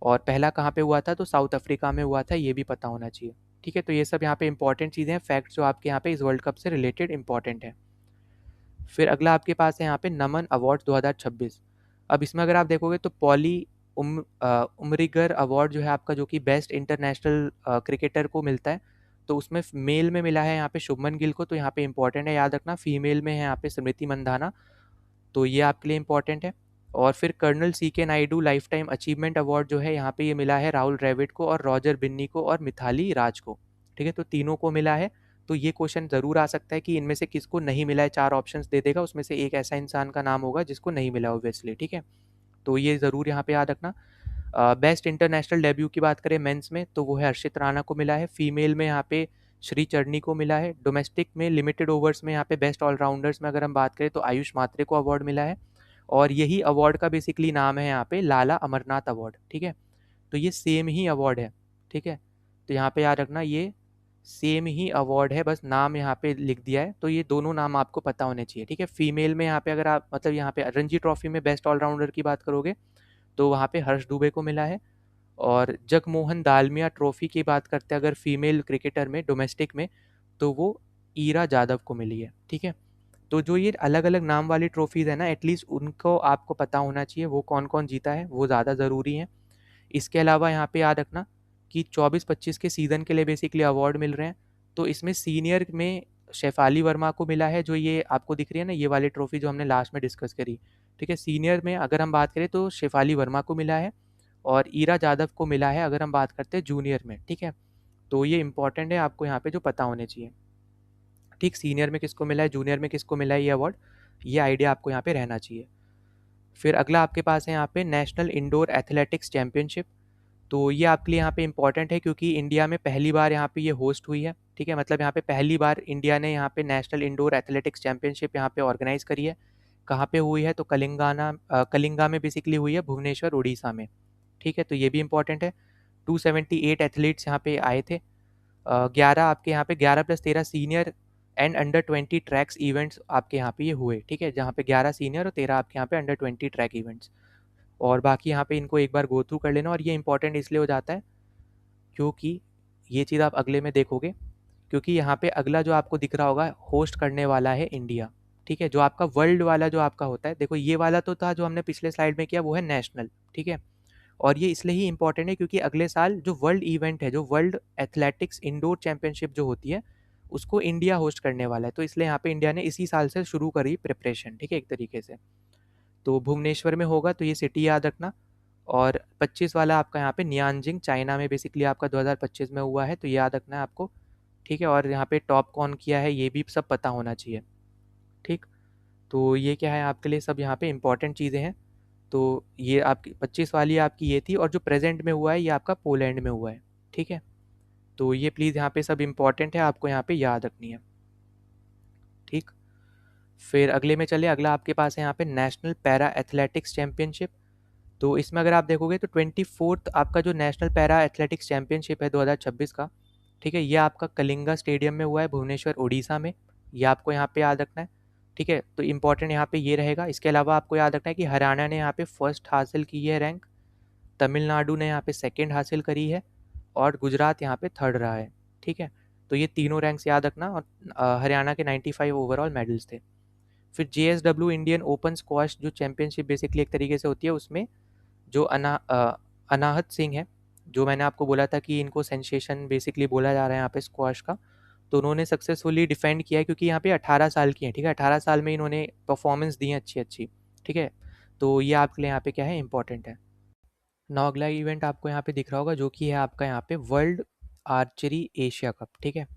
और पहला कहाँ पे हुआ था, तो साउथ अफ्रीका में हुआ था, ये भी पता होना चाहिए, ठीक है। तो ये सब यहाँ पे इंपॉर्टेंट चीज़ें हैं, फैक्ट्स जो आपके यहाँ पे इस वर्ल्ड कप से रिलेटेड इंपॉर्टेंट है। फिर अगला आपके पास है यहाँ पे नमन अवार्ड 2026। अब इसमें अगर आप देखोगे तो पॉली उमरिगर अवार्ड जो है आपका, जो कि बेस्ट इंटरनेशनल क्रिकेटर को मिलता है। तो उसमें मेल में मिला है यहाँ पे शुभमन गिल को, तो यहाँ पे इंपॉर्टेंट है, याद रखना। फीमेल में है यहाँ पे स्मृति मंधाना, तो ये आपके लिए इंपॉर्टेंट है। और फिर कर्नल सी के Naidu life time achievement award जो है यहाँ पे ये मिला है राहुल द्रविड़ को और रॉजर बिन्नी को और मिथाली राज को, ठीक है। तो तीनों को मिला है। तो ये क्वेश्चन ज़रूर आ सकता है कि इनमें से किसको नहीं मिला है, 4 ऑप्शंस दे देगा, उसमें से एक ऐसा इंसान का नाम होगा जिसको नहीं मिला ऑब्वियसली, ठीक है। तो ये ज़रूर यहाँ पे याद रखना। बेस्ट इंटरनेशनल डेब्यू की बात करें मेंस में, तो वो है हर्षित राणा को मिला है। फीमेल में यहाँ पे श्री चरनी को मिला है। डोमेस्टिक में लिमिटेड ओवर्स में यहाँ पे बेस्ट ऑलराउंडर्स में अगर हम बात करें तो आयुष मात्रे को अवार्ड मिला है। और यही अवार्ड का बेसिकली नाम है यहाँ पे लाला अमरनाथ अवार्ड, ठीक है। तो ये सेम ही अवार्ड है, ठीक है। तो यहाँ पे याद रखना ये सेम ही अवार्ड है, बस नाम यहाँ पे लिख दिया है। तो ये दोनों नाम आपको पता होने चाहिए, ठीक है। फीमेल में यहाँ पे अगर आप मतलब यहाँ पे रणजी ट्रॉफी में बेस्ट ऑलराउंडर की बात करोगे तो वहाँ पे हर्ष दुबे को मिला है। और जगमोहन दालमिया ट्रॉफी की बात करते हैं अगर फीमेल क्रिकेटर में डोमेस्टिक में, तो वो ईरा जादव को मिली है, ठीक है। तो जो ये अलग अलग नाम वाली ट्रॉफीज़ है ना, एटलीस्ट उनको आपको पता होना चाहिए वो कौन कौन जीता है, वो ज़्यादा ज़रूरी है। इसके अलावा यहाँ पे याद रखना कि 24-25 के सीज़न के लिए बेसिकली अवार्ड मिल रहे हैं। तो इसमें सीनियर में शेफाली वर्मा को मिला है, जो ये आपको दिख रही है ना, ये वाली ट्रॉफी जो हमने लास्ट में डिस्कस करी, ठीक है। सीनियर में अगर हम बात करें तो शेफाली वर्मा को मिला है, और ईरा जादव को मिला है अगर हम बात करते हैं जूनियर में, ठीक है। तो ये इंपॉर्टेंट है आपको यहाँ पे जो पता होने चाहिए, ठीक। सीनियर में किसको मिला है, जूनियर में किसको मिला है ये अवार्ड, ये आइडिया आपको यहाँ पे रहना चाहिए। फिर अगला आपके पास है यहाँ पे नेशनल इंडोर एथलेटिक्स चैंपियनशिप। तो ये आपके लिए यहाँ पे इंपॉर्टेंट है क्योंकि इंडिया में पहली बार यहाँ पे ये होस्ट हुई है, ठीक है। मतलब यहाँ पे पहली बार इंडिया ने यहाँ पे नेशनल इंडोर एथलेटिक्स चैंपियनशिप यहाँ पे ऑर्गेनाइज करी है। कहाँ पे हुई है, तो कलिंगा में बेसिकली हुई है, भुवनेश्वर उड़ीसा में, ठीक है। तो ये भी इंपॉर्टेंट है। 278 एथलीट्स यहाँ पे आए थे। 11 आपके यहाँ पे 11+13 senior and under 20 tracks events आपके यहाँ पे ये हुए, ठीक है। जहाँ पे 11 सीनियर और 13 आपके यहाँ पे अंडर 20 ट्रैक इवेंट्स। और बाकी यहाँ पे इनको एक बार गो थ्रू कर लेना। और ये इंपॉर्टेंट इसलिए हो जाता है क्योंकि ये चीज़ आप अगले में देखोगे, क्योंकि यहाँ पे अगला जो आपको दिख रहा होगा होस्ट करने वाला है इंडिया, ठीक है। जो आपका वर्ल्ड वाला जो आपका होता है, देखो ये वाला तो था जो हमने पिछले स्लाइड में किया, वो है नेशनल, ठीक है। और ये इसलिए ही इंपॉर्टेंट है क्योंकि अगले साल जो वर्ल्ड इवेंट है, जो वर्ल्ड एथलेटिक्स इंडोर चैंपियनशिप जो होती है, उसको इंडिया होस्ट करने वाला है। तो इसलिए यहाँ पे इंडिया ने इसी साल से शुरू करी प्रिपरेशन, ठीक है, एक तरीके से। तो भुवनेश्वर में होगा, तो ये सिटी याद रखना। और 25 वाला आपका यहाँ पे नियानजिंग चाइना में बेसिकली आपका 2025 में हुआ है, तो ये याद रखना है आपको, ठीक है। और यहाँ पे टॉप कौन किया है ये भी सब पता होना चाहिए, ठीक। तो ये क्या है आपके लिए सब यहाँ पे इंपॉर्टेंट चीज़ें हैं। तो ये आपकी 25 वाली आपकी ये थी, और जो प्रेजेंट में हुआ है ये आपका पोलैंड में हुआ है, ठीक है। तो ये प्लीज़ यहाँ पे सब इंपॉर्टेंट है, आपको यहाँ पे याद रखनी है, ठीक। फिर अगले में चले, अगला आपके पास है यहाँ पे नेशनल पैरा एथलेटिक्स चैंपियनशिप। तो इसमें अगर आप देखोगे तो 24th आपका जो नेशनल पैरा एथलेटिक्स चैंपियनशिप है 2026 का, ठीक है, ये आपका कलिंगा स्टेडियम में हुआ है, भुवनेश्वर उड़ीसा में। ये आपको यहाँ पे याद रखना है, ठीक है। तो इंपॉर्टेंट यहाँ पे ये रहेगा। इसके अलावा आपको याद रखना है कि हरियाणा ने यहाँ पे फर्स्ट हासिल की है रैंक, तमिलनाडु ने यहाँ पे सेकंड हासिल करी है, और गुजरात यहाँ पे थर्ड रहा है, ठीक है। तो ये तीनों रैंक्स याद रखना। और हरियाणा के 95 ओवरऑल मेडल्स थे। फिर JSW इंडियन ओपन स्क्वाश जो चैंपियनशिप बेसिकली एक तरीके से होती है, उसमें जो अनाहत सिंह है, जो मैंने आपको बोला था कि इनको सेंसेशन बेसिकली बोला जा रहा है यहाँ पे स्क्वॉश का, तो उन्होंने सक्सेसफुली डिफेंड किया है क्योंकि यहाँ पे 18 साल की हैं, ठीक है, 18 साल में इन्होंने परफॉर्मेंस दी है अच्छी अच्छी, ठीक है। तो ये आपके लिए यहाँ पे क्या है, इंपॉर्टेंट है। नाउ अगला इवेंट आपको यहाँ पे दिख रहा होगा जो कि है आपका यहाँ पे वर्ल्ड आर्चरी एशिया कप, ठीक है।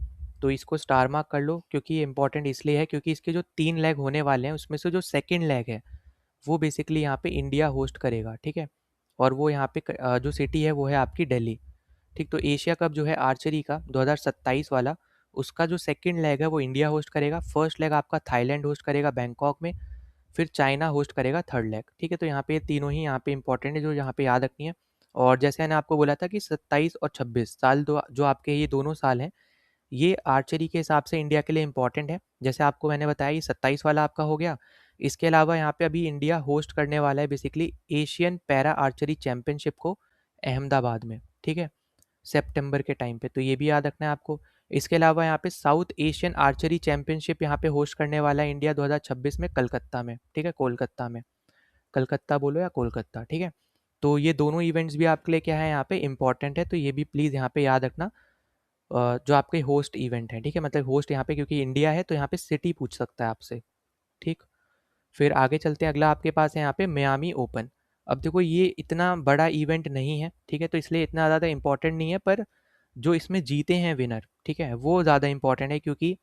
तो इसको स्टार मार्क कर लो क्योंकि ये इंपॉर्टेंट इसलिए है क्योंकि इसके जो 3 लेग होने वाले हैं उसमें से जो सेकेंड लेग है वो बेसिकली यहाँ पे इंडिया होस्ट करेगा, ठीक है। और वो यहाँ पे जो सिटी है वो है आपकी दिल्ली, ठीक। तो एशिया कप जो है आर्चरी का 2027 वाला, उसका जो सेकंड लेग है वो इंडिया होस्ट करेगा, फर्स्ट लेग आपका थाईलैंड होस्ट करेगा बैंकॉक में, फिर चाइना होस्ट करेगा थर्ड लेग, ठीक है। तो यहाँ पे ये तीनों ही यहाँ पे इंपॉर्टेंट है जो यहाँ पे याद रखनी है। और जैसे मैंने आपको बोला था कि 27 और 26 साल दो जो आपके ये दोनों साल हैं, ये आर्चरी के हिसाब से इंडिया के लिए इंपॉर्टेंट है। जैसे आपको मैंने बताया ये 27 वाला आपका हो गया। इसके अलावा यहाँ पे अभी इंडिया होस्ट करने वाला है basically Asian para archery championship को अहमदाबाद में, ठीक है, सितंबर के टाइम पे, तो ये भी याद रखना है आपको। इसके अलावा यहाँ पे साउथ एशियन आर्चरी चैंपियनशिप यहाँ पे होस्ट करने वाला है इंडिया 2026 में कलकत्ता में, ठीक है, कोलकाता में, कलकत्ता बोलो या कोलकाता, ठीक है। तो ये दोनों इवेंट्स भी आपके लिए क्या है यहाँ पे इंपॉर्टेंट है, तो ये भी प्लीज़ यहाँ पे याद रखना। जो आपके होस्ट इवेंट है, ठीक है, मतलब होस्ट यहाँ पे क्योंकि इंडिया है तो यहाँ पे सिटी पूछ सकता है आपसे, ठीक। फिर आगे चलते हैं, अगला आपके पास है यहाँ पे मियामी ओपन। अब देखो ये इतना बड़ा इवेंट नहीं है, ठीक है, तो इसलिए इतना ज़्यादा इंपॉर्टेंट नहीं है, पर जो इसमें जीते हैं विनर, ठीक है, वो ज़्यादा इंपॉर्टेंट है क्योंकि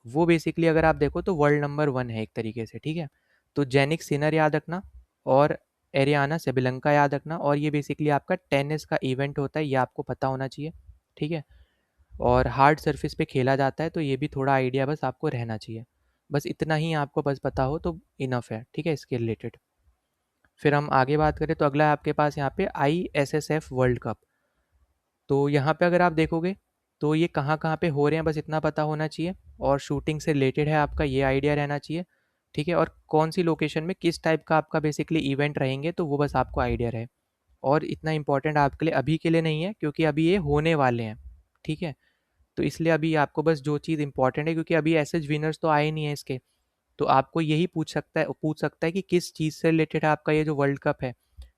वो बेसिकली अगर आप देखो तो वर्ल्ड नंबर 1 है एक तरीके से, ठीक है। तो जेनिक सिनर याद रखना और एरियाना सेबलंका याद रखना, और ये बेसिकली आपका टेनिस का इवेंट होता है, ये आपको पता होना चाहिए, ठीक है। और हार्ड सरफेस पे खेला जाता है तो ये भी थोड़ा आइडिया बस आपको रहना चाहिए। बस इतना ही आपको बस पता हो तो इनफ है, ठीक है, इसके रिलेटेड। फिर हम आगे बात करें तो अगला है आपके पास यहाँ पे ISSF वर्ल्ड कप। तो यहाँ पे अगर आप देखोगे तो ये कहाँ कहाँ पे हो रहे हैं बस इतना पता होना चाहिए, और शूटिंग से रिलेटेड है आपका ये आइडिया रहना चाहिए, ठीक है। और कौन सी लोकेशन में किस टाइप का आपका बेसिकली इवेंट रहेंगे तो वो बस आपको आइडिया रहे। और इतना इंपॉर्टेंट आपके लिए अभी के लिए नहीं है क्योंकि अभी ये होने वाले हैं, ठीक है। तो इसलिए अभी आपको बस जो चीज़ इंपॉर्टेंट है क्योंकि अभी ऐसे विनर्स तो आए नहीं है इसके, तो आपको यही पूछ सकता है कि किस चीज़ से रिलेटेड है आपका ये जो वर्ल्ड कप है,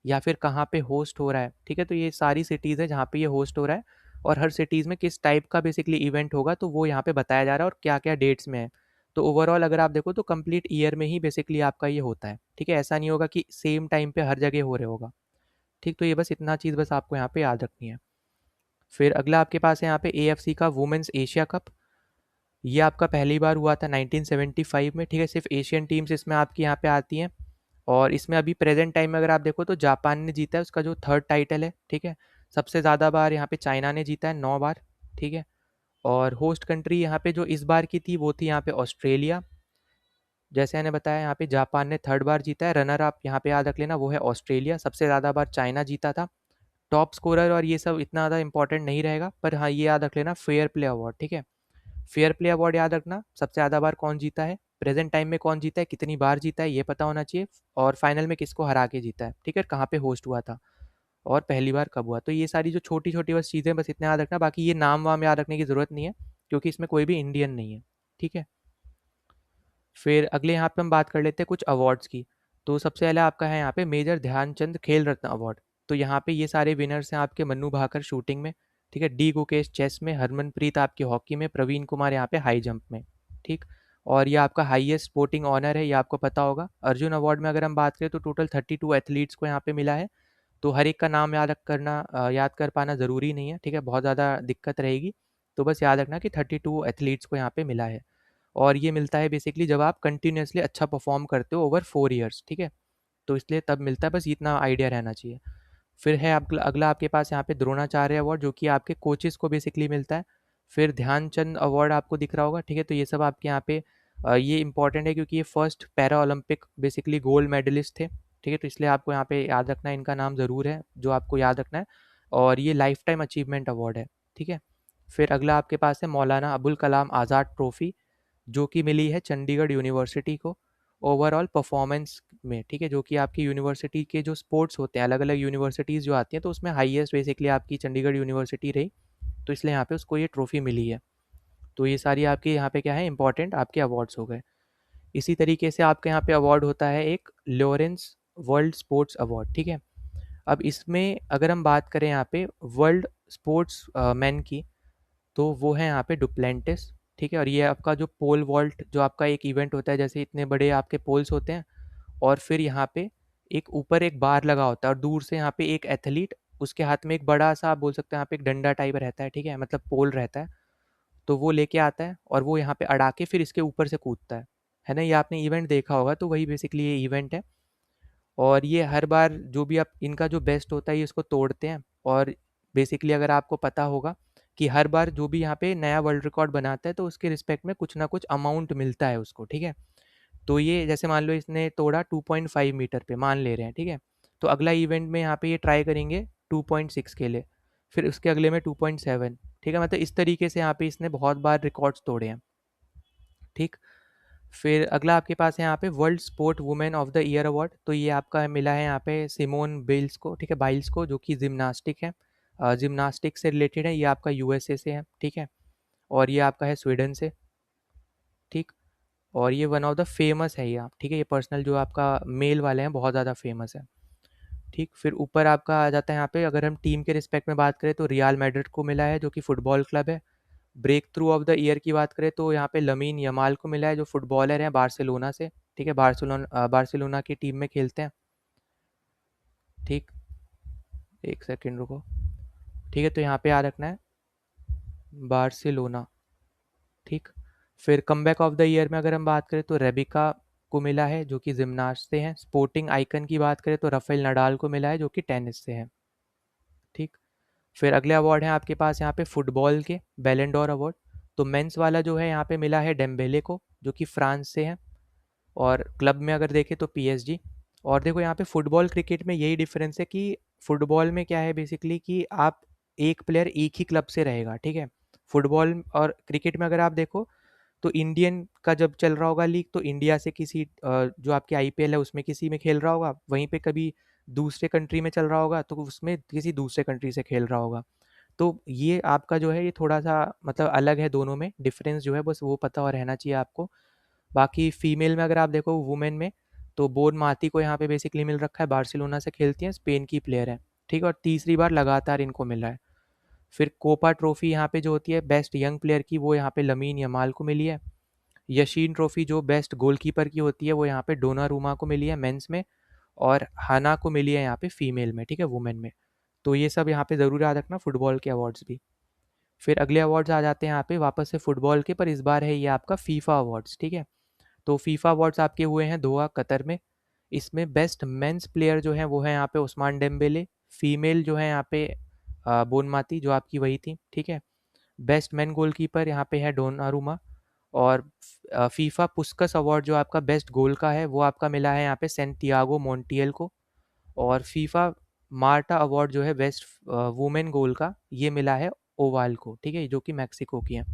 या फिर कहाँ पे होस्ट हो रहा है, ठीक है। तो ये सारी सिटीज़ है जहाँ पे ये होस्ट हो रहा है, और हर सिटीज़ में किस टाइप का बेसिकली इवेंट होगा तो वो यहाँ पे बताया जा रहा है और क्या क्या डेट्स में है। तो ओवरऑल अगर आप देखो तो कंप्लीट ईयर में ही बेसिकली आपका ये होता है, ठीक है। ऐसा नहीं होगा कि सेम टाइम पे हर जगह हो रहा होगा, ठीक। तो ये बस इतना चीज़ बस आपको यहाँ पे याद रखनी है। फिर अगला आपके पास है यहाँ पे AFC का वुमेंस एशिया कप। ये आपका पहली बार हुआ था 1975 में, ठीक है। सिर्फ एशियन टीम्स इसमें आपकी यहाँ पे आती हैं, और इसमें अभी प्रेजेंट टाइम में अगर आप देखो तो जापान ने जीता है उसका जो थर्ड टाइटल है, ठीक है। सबसे ज़्यादा बार यहाँ पे चाइना ने जीता है 9 बार, ठीक है। और होस्ट कंट्री यहाँ पे जो इस बार की थी वो थी यहाँ पे ऑस्ट्रेलिया। जैसे मैंने बताया यहाँ पे जापान ने थर्ड बार जीता है, रनर आप यहाँ पे याद रख लेना वो है ऑस्ट्रेलिया। सबसे ज़्यादा बार चाइना जीता था। टॉप स्कोरर और ये सब इतना ज़्यादा इंपॉर्टेंट नहीं रहेगा, पर हाँ ये याद रख लेना फेयर प्ले अवार्ड, ठीक है। फेयर प्ले अवार्ड याद रखना, सबसे ज़्यादा बार कौन जीता है, प्रेजेंट टाइम में कौन जीता है, कितनी बार जीता है ये पता होना चाहिए, और फाइनल में किसको हरा के जीता है, ठीक है, कहाँ पे होस्ट हुआ था और पहली बार कब हुआ। तो ये सारी जो छोटी छोटी बस चीज़ें बस इतना याद रखना, बाकी ये नाम वाम याद रखने की ज़रूरत नहीं है क्योंकि इसमें कोई भी इंडियन नहीं है, ठीक है। फिर अगले यहाँ पे हम बात कर लेते हैं कुछ अवार्ड्स की। तो सबसे पहले आपका है यहाँ पे मेजर ध्यानचंद खेल रत्न अवार्ड। तो यहाँ पे ये सारे विनर्स हैं आपके मन्नू भाकर शूटिंग में, ठीक है, डी गुकेश चेस में, हरमनप्रीत आपकी हॉकी में, प्रवीण कुमार यहाँ पे हाई जंप में, ठीक। और ये आपका हाईएस्ट स्पोर्टिंग ऑनर है, ये आपको पता होगा। अर्जुन अवार्ड में अगर हम बात करें तो टोटल 32 एथलीट्स को यहाँ पे मिला है। तो हर एक का नाम याद कर पाना ज़रूरी नहीं है, ठीक है, बहुत ज़्यादा दिक्कत रहेगी। तो बस याद रखना कि 32 एथलीट्स को यहाँ पे मिला है, और ये मिलता है बेसिकली जब आप कंटिन्यूसली अच्छा परफॉर्म करते हो ओवर 4 ईयर्स, ठीक है। तो इसलिए तब मिलता है, बस इतना आइडिया रहना चाहिए। फिर है अगला आपके पास यहाँ पे द्रोणाचार्य अवार्ड जो कि आपके कोचेस को बेसिकली मिलता है। फिर ध्यानचंद अवार्ड आपको दिख रहा होगा, ठीक है। तो ये सब आपके यहाँ पे ये इंपॉर्टेंट है क्योंकि ये first para Olympic basically gold medallist थे, ठीक है। तो इसलिए आपको यहाँ पे याद रखना है, इनका नाम ज़रूर है जो आपको याद रखना है, और ये लाइफ टाइम अचीवमेंट अवार्ड है, ठीक है। फिर अगला आपके पास है मौलाना अबुल कलाम आज़ाद ट्रॉफी, जो कि मिली है चंडीगढ़ यूनिवर्सिटी को ओवरऑल परफॉर्मेंस में, ठीक है। जो कि आपकी यूनिवर्सिटी के जो स्पोर्ट्स होते हैं, अलग अलग यूनिवर्सिटीज़ जो आती हैं, तो उसमें हाईएस्ट बेसिकली आपकी चंडीगढ़ यूनिवर्सिटी रही, तो इसलिए यहाँ पे उसको ये ट्रॉफी मिली है। तो ये सारी आपके यहाँ पे क्या है इंपॉर्टेंट आपके अवार्ड्स हो गए। इसी तरीके से आपके यहाँ पे अवार्ड होता है एक लॉरेंस वर्ल्ड स्पोर्ट्स अवार्ड, ठीक है। अब इसमें अगर हम बात करें यहाँ पे वर्ल्ड स्पोर्ट्स मैन की, तो वो है यहाँ पे डुप्लेंटिस, ठीक है। और ये आपका जो पोल वॉल्ट जो आपका एक इवेंट होता है, जैसे इतने बड़े आपके पोल्स होते हैं और फिर यहाँ पे एक ऊपर एक बार लगा होता है और दूर से यहाँ पे एक एथलीट, उसके हाथ में एक बड़ा सा आप बोल सकते हैं यहाँ पे एक डंडा टाइप रहता है, ठीक है, मतलब पोल रहता है, तो वो लेके आता है और वो यहाँ पे अड़ा के फिर इसके ऊपर से कूदता है ना। ये आपने इवेंट देखा होगा, तो वही बेसिकली ये इवेंट है। और ये हर बार जो भी आप इनका जो बेस्ट होता है ये इसको तोड़ते हैं। और बेसिकली अगर आपको पता होगा कि हर बार जो भी यहाँ पे नया वर्ल्ड रिकॉर्ड बनाता है तो उसके रिस्पेक्ट में कुछ ना कुछ अमाउंट मिलता है उसको, ठीक है। तो ये जैसे मान लो इसने तोड़ा 2.5 मीटर पे, मान ले रहे हैं, ठीक है। तो अगला इवेंट में यहाँ पे ये ट्राई करेंगे 2.6 के लिए, फिर उसके अगले में 2.7, ठीक है। मतलब इस तरीके से यहाँ पे इसने बहुत बार रिकॉर्ड्स तोड़े हैं, ठीक। फिर अगला आपके पास है यहाँ पे world sport women of the year award, तो ये आपका मिला है यहाँ पे सिमोन बिल्स को, ठीक है, बाइल्स को, जो कि जिम्नास्टिक है, जिम्नास्टिक से रिलेटेड है। ये आपका यूएसए से है, ठीक है। और ये आपका है स्वीडन से, ठीक। और ये वन ऑफ द फेमस है ये आप, ठीक है, ये पर्सनल जो आपका मेल वाले हैं बहुत ज़्यादा फेमस है, ठीक। फिर ऊपर आपका आ जाता है यहाँ पे, अगर हम टीम के रिस्पेक्ट में बात करें तो रियल मैड्रिड को मिला है जो कि फुटबॉल क्लब है। Breakthrough of the year की बात करें तो यहाँ पे लमीन यमाल को मिला है जो फुटबॉलर हैं बार्सिलोना से, ठीक है, बार्सिलोना की टीम में खेलते हैं, ठीक। एक सेकंड रुको, ठीक है, तो यहाँ पे याद रखना है बार्सिलोना, ठीक। फिर कमबैक ऑफ द ईयर में अगर हम बात करें तो रेबिका को मिला है जो कि जिम्नास्ट से हैं। स्पोर्टिंग आइकन की बात करें तो राफेल नडाल को मिला है जो कि टेनिस से है, ठीक। फिर अगले अवार्ड हैं आपके पास यहाँ पे फुटबॉल के बैलन डोर अवार्ड। तो मेंस वाला जो है यहाँ पे मिला है डेम्बेले को जो कि फ्रांस से है। और क्लब में अगर देखें तो पीएसजी। और देखो यहाँ पे फुटबॉल क्रिकेट में यही डिफरेंस है कि फुटबॉल में क्या है बेसिकली कि आप एक प्लेयर एक ही क्लब से रहेगा, ठीक है। फुटबॉल और क्रिकेट में अगर आप देखो तो इंडियन का जब चल रहा होगा लीग तो इंडिया से किसी जो आपकी आईपीएल है उसमें किसी में खेल रहा होगा, वहीं पे कभी दूसरे कंट्री में चल रहा होगा तो उसमें किसी दूसरे कंट्री से खेल रहा होगा। तो ये आपका जो है ये थोड़ा सा मतलब अलग है, दोनों में डिफरेंस जो है बस वो पता और रहना चाहिए आपको। बाकी फीमेल में अगर आप देखो वुमेन में, तो बोन माती को यहाँ पे बेसिकली मिल रखा है, बार्सिलोना से खेलती हैं, स्पेन की प्लेयर है, ठीक है। और तीसरी बार लगातार इनको मिला है। फिर कोपा ट्रॉफी यहाँ पे जो होती है बेस्ट यंग प्लेयर की, वो यहाँ पे लमीन यमाल को मिली है। यशीन ट्रॉफी जो बेस्ट गोलकीपर की होती है वो यहाँ पे डोनारूमा को मिली है मेंस में। और हाना को मिली है यहाँ पे फीमेल में, ठीक है, वुमेन में। तो ये सब यहाँ पे ज़रूर याद रखना फुटबॉल के अवार्ड्स भी। फिर अगले अवार्ड्स आ जाते हैं यहाँ पे वापस से फुटबॉल के, पर इस बार है ये आपका फीफा अवार्ड्स, ठीक है। तो फीफा अवार्ड्स आपके हुए हैं दोहा कतर में। इसमें बेस्ट मेंस प्लेयर जो है वो है यहाँ पे उस्मान डेम्बेले। फीमेल जो है यहाँ पे बोनमाती जो आपकी वही थी, ठीक है। बेस्ट मैन गोलकीपर यहाँ पे है डोनारूमा। और फीफा पुस्कस अवार्ड जो आपका बेस्ट गोल का है वो आपका मिला है यहाँ पे सेंटियागो मोन्टियल को। और फीफा मार्टा अवार्ड जो है बेस्ट वुमेन गोल का ये मिला है ओवाल को, ठीक है, जो कि मैक्सिको की है।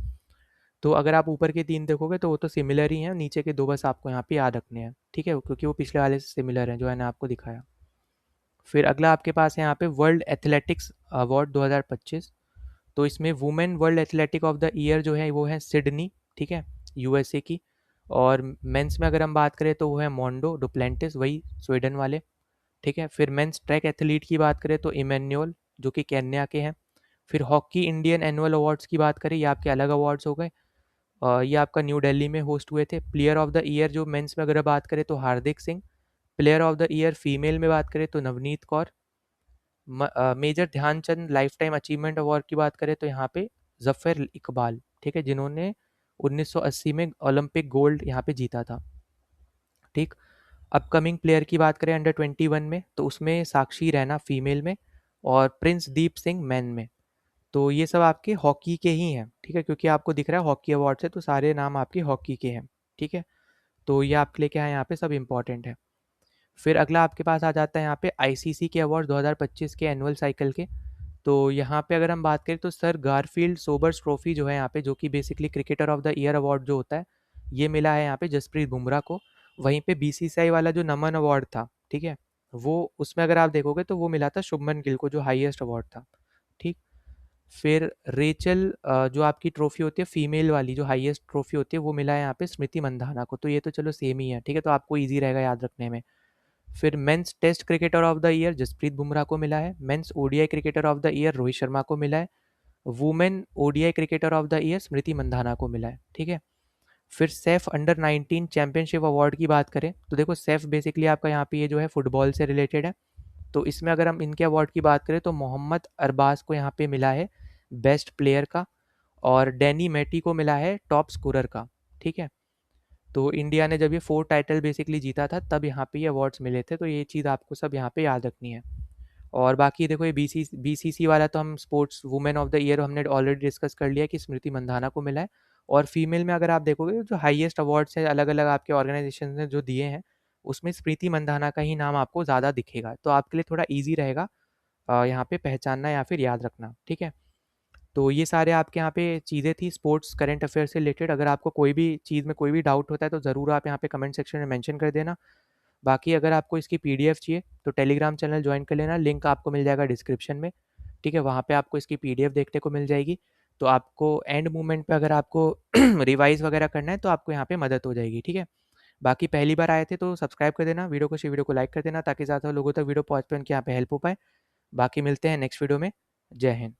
तो अगर आप ऊपर के तीन देखोगे तो वो तो सिमिलर ही हैं, नीचे के दो बस आपको यहाँ पे याद रखने हैं, ठीक है, क्योंकि वो पिछले वाले से सिमिलर हैं जो मैंने आपको दिखाया। फिर अगला आपके पास है यहाँ पे वर्ल्ड एथलेटिक्स अवार्ड 2025। तो इसमें women world athletic of the year जो है वो है सिडनी, ठीक है, यूएसए की। और मेंस में अगर हम बात करें तो वो है मोंडो डुप्लेंटिस, वही स्वीडन वाले, ठीक है। फिर मेंस ट्रैक एथलीट की बात करें तो इमैनुअल जो कि केन्या के हैं। फिर हॉकी इंडियन एनुअल अवार्ड्स की बात करें, ये आपके अलग अवार्ड्स हो गए। ये आपका न्यू दिल्ली में होस्ट हुए थे। प्लेयर ऑफ द ईयर जो मेंस में अगर बात करें तो Hardik Singh. Player of the year female में बात करें तो Navneet Kaur. Major Dhyan Chand life time achievement award की बात करें तो यहाँ पे जफर इकबाल, ठीक है, जिन्होंने 1980 में ओलंपिक गोल्ड यहाँ पे जीता था, ठीक। अपकमिंग प्लेयर की बात करें अंडर 21 में तो उसमें साक्षी रैना फीमेल में और प्रिंस दीप सिंह मैन में। तो ये सब आपके हॉकी के ही हैं, ठीक है, क्योंकि आपको दिख रहा है हॉकी अवार्ड से तो सारे नाम आपके हॉकी के हैं, ठीक है। तो ये आपके लिए क्या है यहाँ पे सब इंपॉर्टेंट है। फिर अगला आपके पास आ जाता है यहाँ पे आईसीसी के अवार्ड 2025 के एनुअल साइकिल के। तो यहाँ पे अगर हम बात करें तो सर गारफील्ड सोबर्स ट्रॉफी जो है यहाँ पे, जो कि basically cricketer of the year award जो होता है, ये मिला है यहाँ पे जसप्रीत बुमराह को। वहीं पे बीसीसीआई वाला जो नमन अवार्ड था, ठीक है, वो उसमें अगर आप देखोगे तो वो मिला था शुभमन गिल को, जो हाईएस्ट अवार्ड था, ठीक। फिर रेचल जो आपकी ट्रॉफी होती है फीमेल वाली जो हाईएस्ट ट्रॉफी होती है वो मिला है यहाँ पे स्मृति मंधाना को। तो ये तो चलो सेम ही है, ठीक है, तो आपको ईजी रहेगा याद रखने में। फिर men's test cricketer of the year Jasprit Bumrah को मिला है। Men's ODI cricketer of the year Rohit Sharma को मिला है। Women ODI cricketer of the year Smriti Mandhana को मिला है, ठीक है। फिर सेफ अंडर 19 चैंपियनशिप अवार्ड की बात करें तो देखो सेफ बेसिकली आपका यहाँ पे ये जो है फुटबॉल से रिलेटेड है। तो इसमें अगर हम इनके अवार्ड की बात करें तो मोहम्मद अरबाज को यहाँ पे मिला है बेस्ट प्लेयर का, और डैनी मैटी को मिला है टॉप स्कोरर का, ठीक है। तो इंडिया ने जब ये 4 टाइटल बेसिकली जीता था तब यहाँ पे ये अवार्ड्स मिले थे, तो ये चीज़ आपको सब यहाँ पे याद रखनी है। और बाकी देखो ये बीसीसी वाला तो हम sports women of the year हमने ऑलरेडी डिस्कस कर लिया कि स्मृति मंधाना को मिला है। और फीमेल में अगर आप देखोगे जो हाईएस्ट अवार्ड्स है अलग अलग आपके ऑर्गेनाइजेशन ने जो दिए हैं उसमें स्मृति मंधाना का ही नाम आपको ज़्यादा दिखेगा, तो आपके लिए थोड़ा ईजी रहेगा यहाँ पे पहचानना या फिर याद रखना, ठीक है। तो ये सारे आपके यहाँ पे चीज़ें थी स्पोर्ट्स करंट अफेयर से रिलेटेड। अगर आपको कोई भी चीज़ में कोई भी डाउट होता है तो ज़रूर आप यहाँ पे कमेंट सेक्शन में मेंशन कर देना। बाकी अगर आपको इसकी पीडीएफ चाहिए तो टेलीग्राम चैनल ज्वाइन कर लेना, लिंक आपको मिल जाएगा डिस्क्रिप्शन में, ठीक है। वहाँ पे आपको इसकी पीडीएफ देखने को मिल जाएगी। तो आपको एंड मोमेंट पे अगर आपको रिवाइज वगैरह करना है तो आपको यहाँ पे मदद हो जाएगी, ठीक है। बाकी पहली बार आए थे तो सब्सक्राइब कर देना, वीडियो को लाइक कर देना ताकि ज़्यादा लोगों तक वीडियो पहुँच पाए, उनके यहाँ पे हेल्प हो पाए। बाकी मिलते हैं नेक्स्ट वीडियो में। जय हिंद।